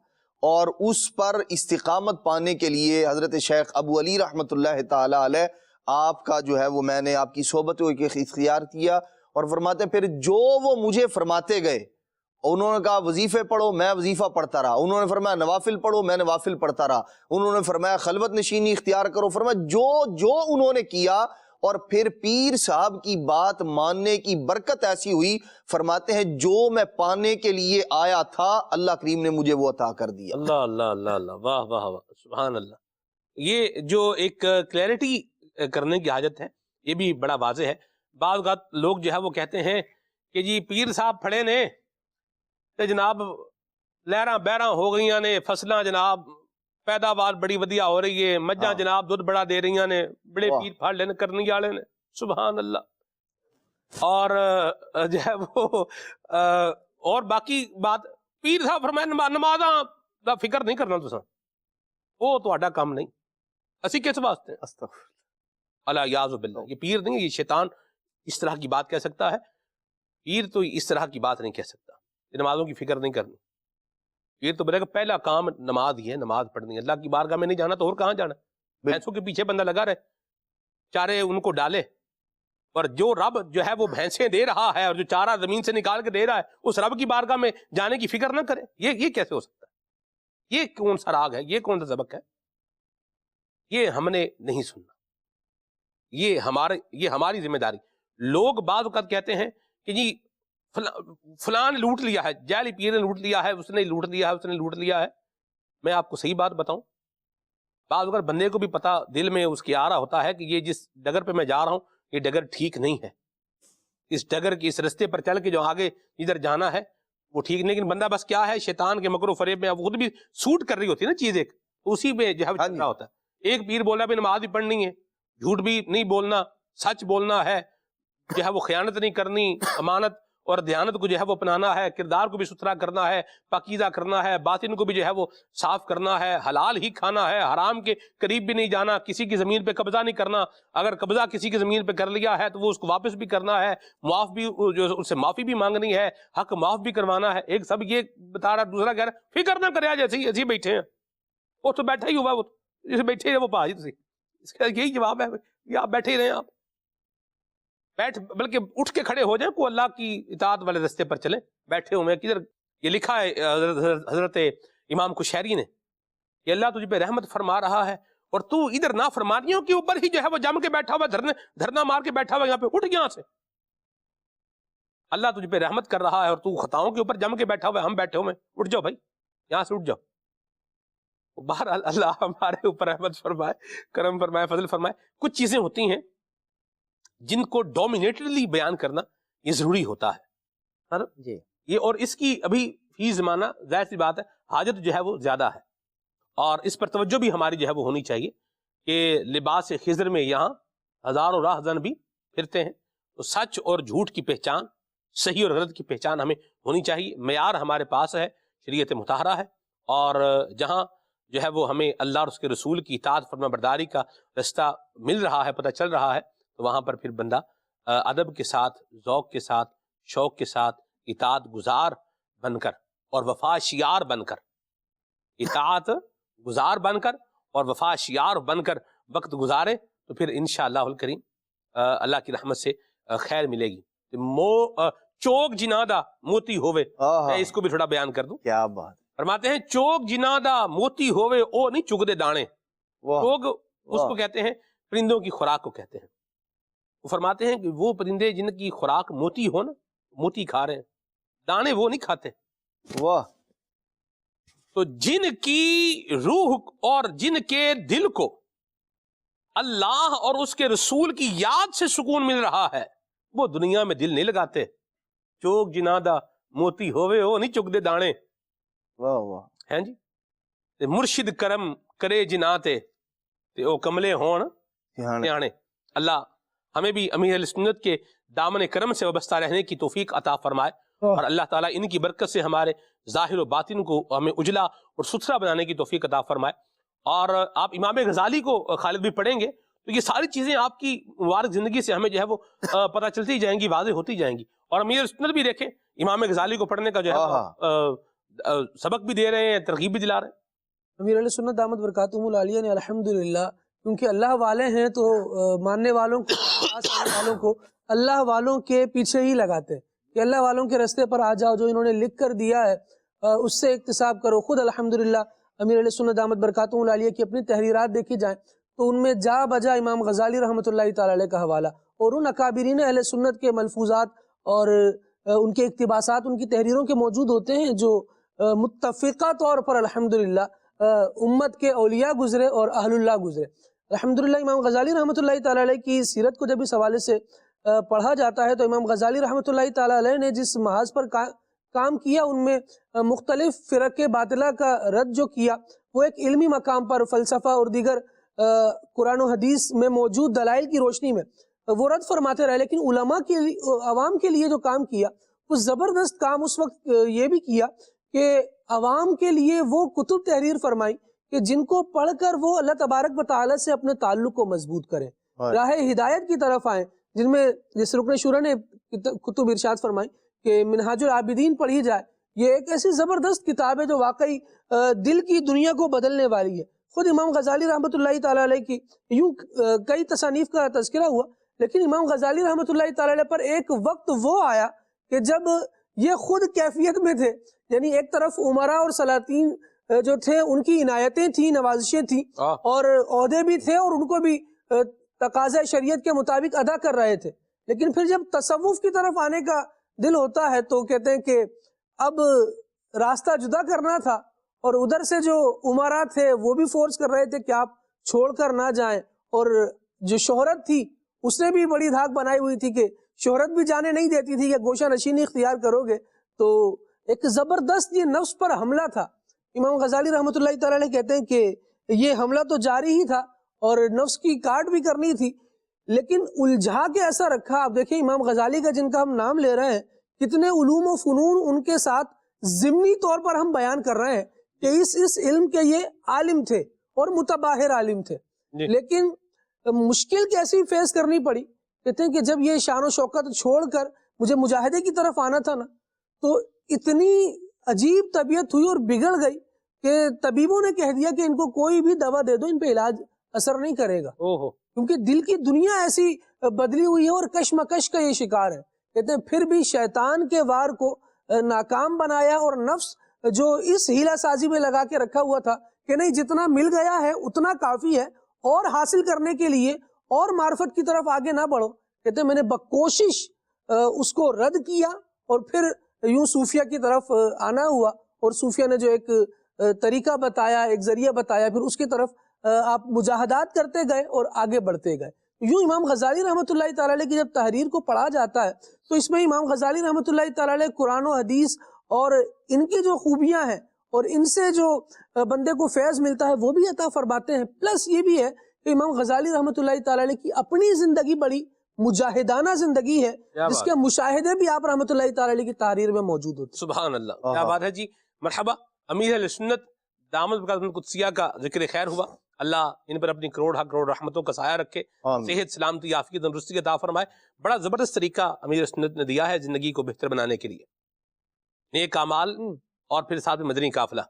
اور اس پر استقامت پانے کے لیے حضرت شیخ ابو علی رحمۃ اللہ تعالی علیہ آپ کا جو ہے وہ میں نے آپ کی صحبت کو اختیار کیا. اور فرماتے پھر جو وہ مجھے فرماتے گئے، انہوں نے کہا وظیفے پڑھو، میں وظیفہ پڑھتا رہا. انہوں نے فرمایا نوافل پڑھو، میں نوافل پڑھتا رہا. انہوں نے فرمایا خلوت نشینی اختیار کرو. فرمایا جو انہوں نے کیا. اور پھر پیر صاحب کی بات ماننے کی برکت ایسی ہوئی، فرماتے ہیں جو میں پانے کے لیے آیا تھا اللہ کریم نے مجھے وہ عطا کر دیا. اللہ اللہ اللہ اللہ، واہ واہ واہ، سبحان اللہ. یہ جو ایک کلیئرٹی کرنے کی حاجت ہے یہ بھی بڑا واضح ہے. بعض اوقات لوگ جو ہے وہ کہتے ہیں کہ جی پیر صاحب پھڑے نے تے جناب لہراں بہراں ہو گئیاں نے، فصلاں جناب پیداوار بڑی ودیا ہو رہی ہے، مجھاں جناب دودھ بڑا دے رہی نے، بڑے پیر پھاڑ لینے کرنی والے نے، سبحان اللہ. اور جو ہے وہ اور باقی بات پیر صاحب فرمایا نمازاں دا فکر نہیں کرنا تساں، وہ تہاڈا کام نہیں، اسی کس واسطے اللہ یاذ باللہ. یہ پیر نہیں، یہ شیطان اس طرح کی بات کہہ سکتا ہے. پیر تو اس طرح کی بات نہیں کہہ سکتا کہ نمازوں کی فکر نہیں کرنی. پیر تو بولے کہ پہلا کام نماز ہی ہے، نماز پڑھنی ہے. اللہ کی بارگاہ میں نہیں جانا تو اور کہاں جانا؟ بھینسوں کے پیچھے بندہ لگا رہے، چارے ان کو ڈالے، اور جو رب جو ہے وہ بھینسیں دے رہا ہے اور جو چارہ زمین سے نکال کے دے رہا ہے اس رب کی بارگاہ میں جانے کی فکر نہ کرے. یہ کیسے ہو سکتا ہے؟ یہ کون سا راگ ہے؟ یہ کون سا سبق ہے؟ یہ ہم نے نہیں سننا. یہ ہماری ذمہ داری. لوگ بعض اوقات کہتے ہیں کہ جی فلاں نے لوٹ لیا ہے، جعلی پیر نے لوٹ لیا ہے، اس نے لوٹ لیا ہے، اس نے لوٹ لیا ہے. میں آپ کو صحیح بات بتاؤں، بعض اوقات بندے کو بھی پتا دل میں اس کی آ رہا ہوتا ہے کہ یہ جس ڈگر پہ میں جا رہا ہوں یہ ڈگر ٹھیک نہیں ہے، اس ڈگر کی اس رستے پر چل کے جو آگے ادھر جانا ہے وہ ٹھیک نہیں. لیکن بندہ بس کیا ہے، شیطان کے مکر و فریب میں خود بھی سوٹ کر رہی ہوتی ہے نا چیز، ایک اسی میں جو ہے چل رہا ہوتا ہے. ایک پیر بولا بھی نماز بھی پڑھنی ہے، جھوٹ بھی نہیں بولنا، سچ بولنا ہے، جو ہے وہ خیانت نہیں کرنی، امانت اور دیانت کو جو ہے وہ اپنانا ہے، کردار کو بھی ستھرا کرنا ہے، پاکیزہ کرنا ہے، باطن کو بھی جو ہے وہ صاف کرنا ہے، حلال ہی کھانا ہے، حرام کے قریب بھی نہیں جانا، کسی کی زمین پہ قبضہ نہیں کرنا، اگر قبضہ کسی کی زمین پہ کر لیا ہے تو وہ اس کو واپس بھی کرنا ہے، معاف بھی جو اس سے معافی بھی مانگنی ہے، حق معاف بھی کروانا ہے۔ ایک سب یہ بتا رہا، دوسرا کہہ رہا فکر نہ کرے، جیسے ایسے ہی بیٹھے ہیں، وہ تو بیٹھا ہی ہوا، وہ جیسے بیٹھے ہیں وہ پاجی تھی۔ اس کا یہی جواب ہے کہ آپ بیٹھے ہی رہیں، آپ بیٹھ بلکہ اٹھ کے کھڑے ہو جائیں، کو اللہ کی اطاعت والے رستے پر چلیں۔ بیٹھے ہوئے کدھر، یہ لکھا ہے حضرت امام کشیری نے کہ اللہ تجھ پہ رحمت فرما رہا ہے اور تو ادھر نافرمانیوں کے اوپر ہی جو ہے وہ جم کے بیٹھا ہوا، دھرنا مار کے بیٹھا ہوا، یہاں پہ اٹھ یہاں سے۔ اللہ تجھ پہ رحمت کر رہا ہے اور تو خطاؤں کے اوپر جم کے بیٹھا ہوا ہے، ہم بیٹھے ہوئے، اٹھ جاؤ بھائی، یہاں سے اٹھ جاؤ۔ بہرحال اللہ ہمارے اوپر رحمت فرمائے، کرم فرمائے، فضل فرمائے۔ کچھ چیزیں ہوتی ہیں جن کو ڈومینیٹلی بیان کرنا یہ ضروری ہوتا ہے جی، یہ، اور اس کی ابھی فی زمانہ ظاہر سی بات ہے حاجت جو ہے وہ زیادہ ہے، اور اس پر توجہ بھی ہماری جو ہے وہ ہونی چاہیے کہ لباس خضر میں یہاں ہزاروں راہزن بھی پھرتے ہیں، تو سچ اور جھوٹ کی پہچان، صحیح اور غلط کی پہچان ہمیں ہونی چاہیے۔ معیار ہمارے پاس ہے، شریعت مطہرہ ہے، اور جہاں جو ہے وہ ہمیں اللہ اور اس کے رسول کی اطاعت فرما برداری کا رستہ مل رہا ہے، پتہ چل رہا ہے، تو وہاں پر پھر بندہ ادب کے ساتھ، ذوق کے ساتھ، شوق کے ساتھ اطاعت گزار بن کر اور وفا شیار بن کر، اطاعت گزار بن کر اور وفا شیار بن کر وقت گزارے، تو پھر انشاءاللہ الکریم اللہ کی رحمت سے خیر ملے گی۔ چوک جنادہ موتی ہوئے، میں اس کو بھی تھوڑا بیان کر دوں۔ کیا بات فرماتے ہیں چوک جنادہ موتی ہوئے، او نہیں چگ دے دانے۔ چوک اس کو کہتے ہیں، پرندوں کی خوراک کو کہتے ہیں۔ وہ فرماتے ہیں کہ وہ پرندے جن کی خوراک موتی ہو نا، موتی کھا رہے ہیں، دانے وہ نہیں کھاتے۔ واہ! تو جن کی روح اور جن کے دل کو اللہ اور اس کے رسول کی یاد سے سکون مل رہا ہے، وہ دنیا میں دل نہیں لگاتے۔ چوک جنادہ موتی ہوئے، وہ نہیں چگ دے دانے۔ واہ واہ! ہیں جی، تے مرشد کرم کرے جناتے تے او کملے ہون سیانے۔ اللہ ہمیں بھی امیر اہل سنت کے دامن کرم سے وابستہ رہنے کی توفیق عطا فرمائے، اور اللہ تعالیٰ ان کی برکت سے ہمارے ظاہر و باطن کو ہمیں اجلا اور ستھرا بنانے کی توفیق عطا فرمائے۔ اور آپ امام غزالی کو خالد بھی پڑھیں گے تو یہ ساری چیزیں آپ کی مبارک زندگی سے ہمیں جو ہے وہ پتہ چلتی جائیں گی، واضح ہوتی جائیں گی۔ اور امیر سنت بھی دیکھیں، امام غزالی کو پڑھنے کا جو ہے سبق بھی دے رہے ہیں، ترغیب بھی دلا رہے ہیں۔ امیر علیہ سنت دامت برکاتہم العالیہ نے الحمدللہ، کیونکہ اللہ والے ہیں تو ماننے والوں کو، آنے والوں کو اللہ والوں کے پیچھے ہی لگاتے ہیں کہ اللہ والوں کے رستے پر آ جاؤ، جو انہوں نے لکھ کر دیا ہے اس سے اکتساب کرو۔ خود الحمدللہ امیر علیہ سنت دامت برکاتہم العالیہ کی اپنی تحریرات دیکھی جائیں تو ان میں جا بجا امام غزالی رحمۃ اللہ تعالی علیہ کا حوالہ، اور ان اکابرین اہل سنت کے ملفوظات اور ان کے اقتباسات ان کی تحریروں کے موجود ہوتے ہیں، جو متفقہ طور پر الحمدللہ امت کے اولیاء گزرے اور اہل اللہ گزرے۔ الحمدللہ امام غزالی رحمۃ اللہ تعالی علیہ کی سیرت کو جب اس حوالے سے پڑھا جاتا ہے تو امام غزالی رحمۃ اللہ تعالی علیہ نے جس محاذ پر کام کیا، ان میں مختلف فرق باطلہ کا رد جو کیا، وہ ایک علمی مقام پر فلسفہ اور دیگر قرآن و حدیث میں موجود دلائل کی روشنی میں وہ رد فرماتے رہے، لیکن علماء کے عوام کے لیے جو کام کیا وہ زبردست کام اس وقت یہ بھی کیا کہ عوام کے لیے وہ کتب تحریر فرمائی کہ جن کو پڑھ کر وہ اللہ تبارک و تعالی سے اپنے تعلق کو مضبوط کریں، راہ ہدایت کی طرف آئیں، جن میں جس رکن شورا نے کتب ارشاد فرمائی کہ منہاج العابدین پڑھی جائے۔ یہ ایک ایسی زبردست کتاب ہے جو واقعی دل کی دنیا کو بدلنے والی ہے۔ خود امام غزالی رحمۃ اللہ تعالی علیہ کی یوں کئی تصانیف کا تذکرہ ہوا، لیکن امام غزالی رحمۃ اللہ تعالی علیہ پر ایک وقت وہ آیا کہ جب یہ خود کیفیت میں تھے، یعنی ایک طرف عمراء اور سلاطین جو تھے ان کی عنایتیں تھیں، نوازشیں تھیں، اور عہدے بھی تھے اور ان کو بھی تقاضۂ شریعت کے مطابق ادا کر رہے تھے، لیکن پھر جب تصوف کی طرف آنے کا دل ہوتا ہے تو کہتے ہیں کہ اب راستہ جدا کرنا تھا، اور ادھر سے جو عمراء تھے وہ بھی فورس کر رہے تھے کہ آپ چھوڑ کر نہ جائیں، اور جو شہرت تھی اس نے بھی بڑی دھاک بنائی ہوئی تھی کہ شہرت بھی جانے نہیں دیتی تھی کہ گوشہ نشینی اختیار کرو گے، تو ایک زبردست یہ نفس پر حملہ تھا۔ امام غزالی رحمۃ اللہ تعالی علیہ کہتے ہیں کہ یہ حملہ تو جاری ہی تھا اور نفس کی کاٹ بھی کرنی تھی، لیکن الجھا کے ایسا رکھا۔ آپ دیکھیں امام غزالی کا جن کا ہم نام لے رہے ہیں کتنے علوم و فنون ان کے ساتھ ضمنی طور پر ہم بیان کر رہے ہیں کہ اس علم کے یہ عالم تھے اور متباہر عالم تھے، لیکن مشکل کیسی فیس کرنی پڑی، کہتے ہیں کہ جب یہ شان و شوکت چھوڑ کر مجھے مجاہدے کی طرف آنا تھا نا، تو اتنی عجیب طبیعت ہوئی اور بگڑ گئی کہ طبیبوں نے کہہ دیا کہ ان کو کوئی بھی دوا دے دو، ان پہ علاج اثر نہیں کرے گا، کیونکہ دل کی دنیا ایسی بدلی ہوئی ہے اور کشمکش کا یہ شکار ہے۔ کہتے ہیں پھر بھی شیطان کے وار کو ناکام بنایا، اور نفس جو اس ہیلا سازی میں لگا کے رکھا ہوا تھا کہ نہیں جتنا مل گیا ہے اتنا کافی ہے، اور حاصل کرنے کے لیے اور معرفت کی طرف آگے نہ بڑھو، کہتے ہیں میں نے بکوشش اس کو رد کیا، اور پھر یوں صوفیہ کی طرف آنا ہوا، اور صوفیہ نے جو ایک طریقہ بتایا، ایک ذریعہ بتایا، پھر اس کی طرف آپ مجاہدات کرتے گئے اور آگے بڑھتے گئے۔ یوں امام غزالی رحمۃ اللہ تعالی علیہ کی جب تحریر کو پڑھا جاتا ہے تو اس میں امام غزالی رحمۃ اللہ تعالی علیہ قرآن و حدیث اور ان کی جو خوبیاں ہیں اور ان سے جو بندے کو فیض ملتا ہے وہ بھی عطا فرماتے ہیں، پلس یہ بھی ہے کہ امام غزالی رحمۃ اللہ تعالی علیہ کی اپنی زندگی بڑی مجاہدانہ زندگی ہے، جس کے مشاہدے بھی آپ رحمۃ اللہ تعالی علیہ کی تحریر میں موجود ہوتے ہیں۔ سبحان اللہ، کیا بات ہے جی۔ مرحبا، امیر اہل سنت دامت برکاتہ قدسیہ کا ذکر خیر ہوا، اللہ ان پر اپنی کروڑ رحمتوں کا سایہ رکھے، صحت سلامتی عافیت تندرستی عطا فرمائے۔ بڑا زبردست طریقہ امیر سنت نے دیا ہے زندگی کو بہتر بنانے کے لیے، نیک اعمال اور پھر ساتھ میں مدنی قافلہ،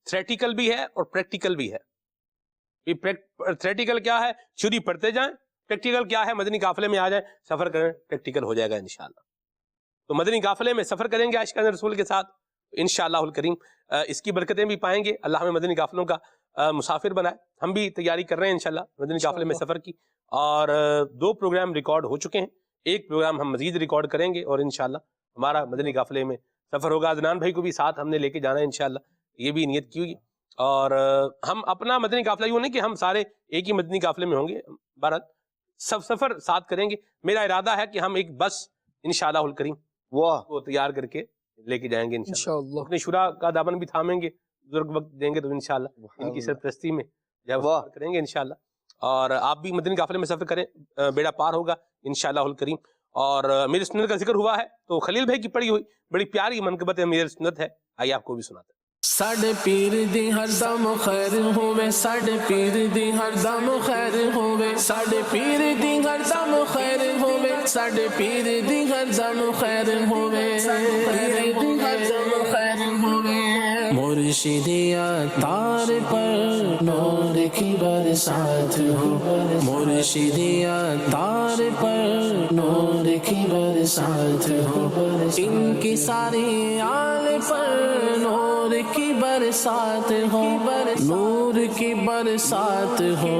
تھریٹیکل بھی ہے اور پریکٹیکل بھی ہے۔ تھریٹیکل کیا ہے؟ تھیوری پڑھتے جائیں، پریکٹیکل کیا ہے؟ مدنی قافلے میں آ جائیں، سفر کریں، پریکٹیکل ہو جائے گا انشاءاللہ۔ تو مدنی قافلے میں سفر کریں گے عاشقان رسول کے ساتھ انشاءاللہ الکریم، اس کی برکتیں بھی پائیں گے۔ اللہ ہمیں مدنی قافلوں کا مسافر بنائے۔ ہم بھی تیاری کر رہے ہیں انشاءاللہ مدنی قافلے میں سفر کی، اور 2 پروگرام ریکارڈ ہو چکے ہیں، 1 پروگرام ہم مزید ریکارڈ کریں گے، اور انشاءاللہ ہمارا مدنی قافلے میں سفر ہوگا۔ عدنان بھائی کو بھی ساتھ ہم نے لے کے جانا ہے انشاءاللہ، یہ بھی نیت کی ہوئی، اور ہم اپنا مدنی قافلہ یوں نہیں کہ ہم سارے ایک ہی مدنی قافلے میں ہوں گے، بہرحال سب سفر ساتھ کریں گے۔ میرا ارادہ ہے کہ ہم ایک بس انشاءاللہ الکریم وہ تیار کر کے لے کے جائیں گے انشاءاللہ۔ اپنے شورا کا دامن بھی تھامیں گے، بزرگ وقت دیں گے تو انشاءاللہ ان کی سرپرستی میں جب کریں گے انشاءاللہ، اور آپ بھی مدنی قافلے میں سفر کریں، بیڑا پار ہوگا انشاءاللہ الکریم۔ اور امیر سنت کا ذکر ہوا ہے تو خلیل بھائی کی پڑھی ہوئی بڑی پیاری منقبت امیر سنت ہے، آئیے آپ کو بھی سناتے ہیں۔ ساڈے پیر دی ہر دم خیر ہوے، ساڈے پیر دی ہر دم خیر ہوے، ساڈے پیر دی ہر دم خیر ہوے، ساڈے پیر دی ہر دم خیر ہوے، ساڈے پیر دی ہر دم خیر ہوے۔ مرشدیا تار پر نور کی برسات ہو، مرشدیا تار پر نور کی برسات ہو، ان کی ساری آل پر نور کی برسات ہو، نور کی برسات ہو،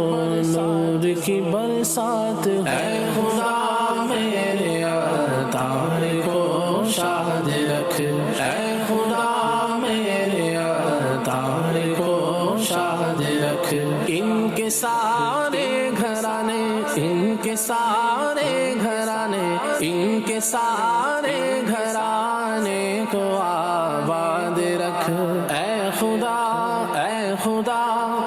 نور کی برسات ہو۔ اے خدا میرے اتار کو شاد رکھ، اے خدا میرے اتار کو شاد رکھ، ان کے سارے گھرانے، ان کے سارے گھرانے، ان کے سارے گھرانے کو آباد رکھ۔ اے خدا، اے خدا،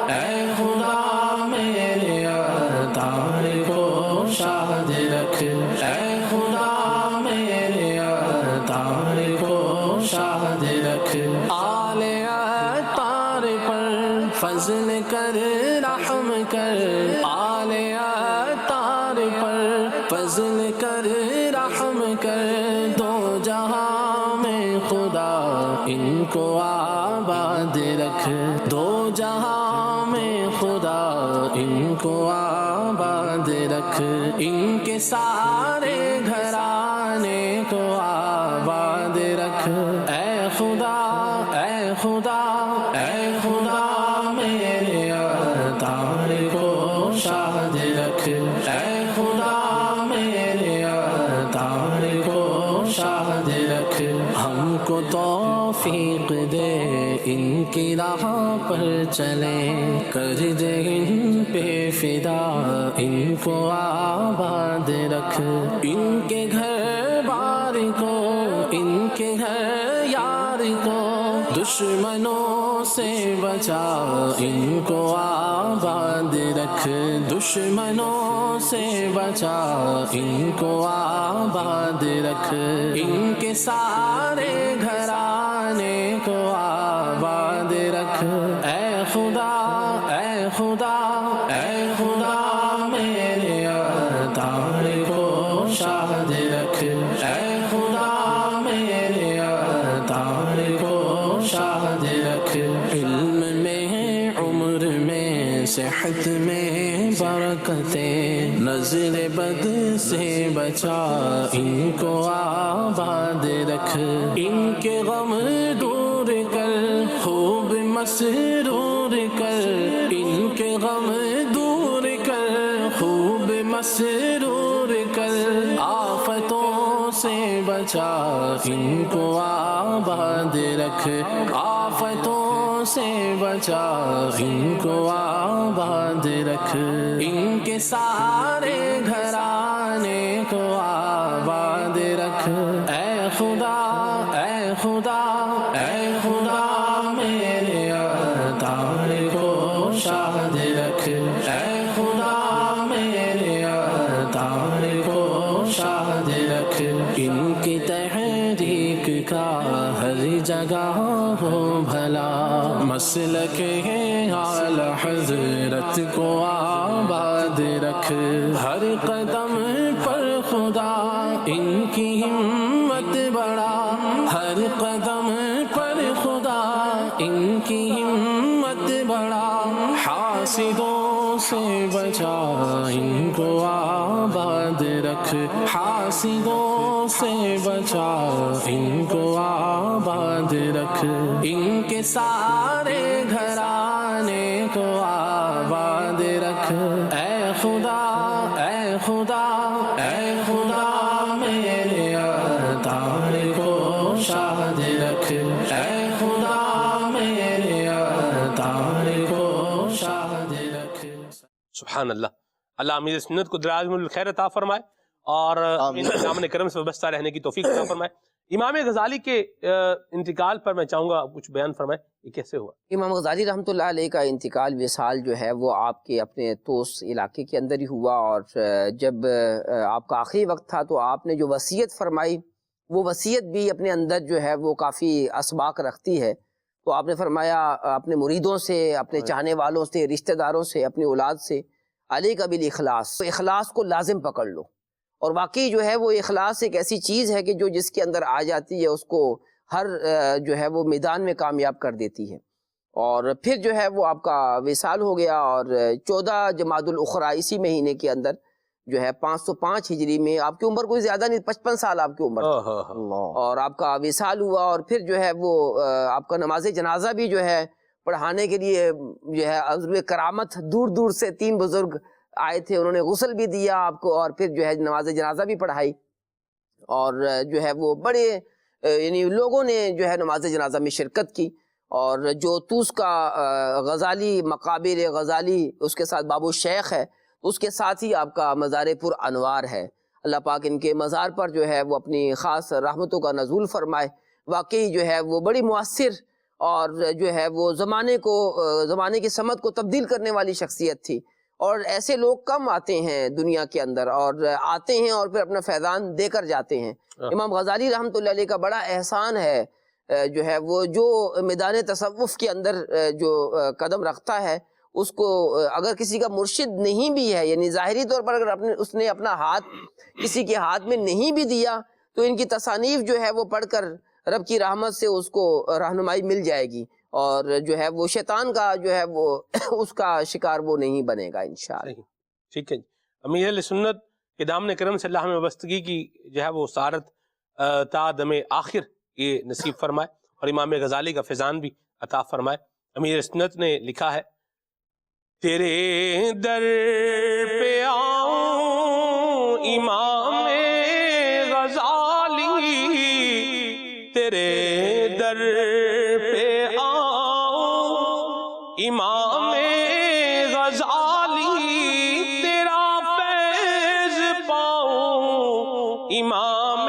اے خدا میرے اتار کو شاد رکھ، اے خدا میرے اتار کو شاد رکھ۔ آل اتار پر فضل کر، رحم کر، آل اتار پر فضل کر، رحم کر، دو جہاں میں خدا ان کو آباد رکھ، دو جہاں میں خدا ان کو آباد رکھ، ان کے سارے گھرانے کو آباد رکھ۔ اے خدا، اے خدا، اے خدا میرے اتار کو شاد رکھ، اے خدا میرے اتار کو شاد رکھ۔ ہم کو توفیق دے ان کی راہ پر چلیں، کر دے ان پہ فدا، ان کو آباد رکھ، ان کے گھر بار کو، ان کے گھر یار کو دشمنوں سے بچا، ان کو آباد رکھ، دشمنوں سے بچا ان کو آباد رکھ، ان کے سارے گھرانے کو آباد رکھ، اے خدا اے خدا اے خدا میرے اتار کو شاد رکھ، اے خدا میرے اتار کو شاد رکھ، علم میں عمر میں صحت میں برکتیں، نظر بد سے بچا ان کو آباد رکھ، ان کے غم دور کر خوب مسرور کر، ان کے غم دور کر خوب مسرور کر، آفتوں سے بچا ان کو آباد رکھ، آفتوں سے بچا ان کو آباد رکھ، ان کے سارے گھرانے کو آباد رکھ، اے خدا اے خدا اے خدا میرے اتار کو شاد رکھ، اے خدا میرے اتار کو شاد رکھ، ان کی تحریک کا ہر جگہ ہو بھلا، مسلک اعلی حضرت کو آباد رکھ، ہر قدم پر خدا ان کی ہمت بڑھا، ہر قدم پر خدا ان کی ہمت بڑھا، حاسدوں سے بچا ان کو آباد رکھ، حاسدوں سے بچا ان کو آباد رکھ، ان کے سارے گھرانے کو آباد رکھ، اے خدا اے خدا اے خدا میرے اتار کو شاد رکھ، اے خدا میرے اتار کو شاد رکھ۔ سبحان اللہ، اللہ امیر سنت کو دراز میں الخیر عطا فرمائے اور امام کرم سے وابستہ رہنے کی توفیق عطا فرمائے۔ امام غزالی کے انتقال پر میں چاہوں گا آپ کچھ بیان فرمائیں، یہ کیسے ہوا؟ امام غزالی رحمۃ اللہ علیہ کا انتقال وصال جو ہے وہ آپ کے اپنے توس علاقے کے اندر ہی ہوا، اور جب آپ کا آخری وقت تھا تو آپ نے جو وصیت فرمائی وہ وصیت بھی اپنے اندر جو ہے وہ کافی اسباق رکھتی ہے۔ تو آپ نے فرمایا اپنے مریدوں سے، اپنے چاہنے والوں سے، رشتہ داروں سے، اپنی اولاد سے، علیک بالاخلاص، اخلاص کو لازم پکڑ لو۔ اور واقعی جو ہے وہ اخلاص ایک ایسی چیز ہے کہ جو جس کے اندر آ جاتی ہے اس کو ہر جو ہے وہ میدان میں کامیاب کر دیتی ہے۔ اور پھر جو ہے وہ آپ کا وصال ہو گیا، اور 14 جمادی الاخری اسی مہینے کے اندر جو ہے 505 ہجری میں، آپ کی عمر کوئی زیادہ نہیں، 55 سال آپ کی عمر تھی، اور آپ کا وصال ہوا۔ اور پھر جو ہے وہ آپ کا نماز جنازہ بھی جو ہے پڑھانے کے لیے جو ہے عضو کرامت دور دور سے 3 بزرگ آئے تھے، انہوں نے غسل بھی دیا آپ کو، اور پھر جو ہے نماز جنازہ بھی پڑھائی، اور جو ہے وہ بڑے یعنی لوگوں نے جو ہے نماز جنازہ میں شرکت کی۔ اور جو توس کا غزالی مقابر غزالی اس کے ساتھ باب الشیخ ہے، اس کے ساتھ ہی آپ کا مزار پر انوار ہے۔ اللہ پاک ان کے مزار پر جو ہے وہ اپنی خاص رحمتوں کا نزول فرمائے۔ واقعی جو ہے وہ بڑی مؤثر اور جو ہے وہ زمانے کی سمت کو تبدیل کرنے والی شخصیت تھی، اور ایسے لوگ کم آتے ہیں دنیا کے اندر، اور آتے ہیں اور پھر اپنا فیضان دے کر جاتے ہیں۔ امام غزالی رحمۃ اللہ علیہ کا بڑا احسان ہے جو ہے وہ جو میدان تصوف کے اندر جو قدم رکھتا ہے، اس کو اگر کسی کا مرشد نہیں بھی ہے، یعنی ظاہری طور پر اگر اس نے اپنا ہاتھ کسی کے ہاتھ میں نہیں بھی دیا تو ان کی تصانیف جو ہے وہ پڑھ کر رب کی رحمت سے اس کو رہنمائی مل جائے گی، اور جو ہے وہ شیطان کا جو ہے وہ اس کا شکار وہ نہیں بنے گا انشاءاللہ۔ ٹھیک ہے جی، امیر اہل سنت کے دامن کرم سے اللہ ہمیں وابستگی کی جو ہے وہ سعادت تا دم آخر یہ نصیب فرمائے، اور امام غزالی کا فیضان بھی عطا فرمائے۔ امیر سنت نے لکھا ہے، تیرے در پہ آؤں امام غزالی، تیرے در پہ آؤں امام غزالی، تیرا فیض پاؤں امام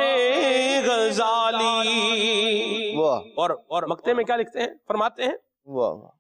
غزالی۔ اور مقطع میں کیا لکھتے ہیں، فرماتے ہیں، واہ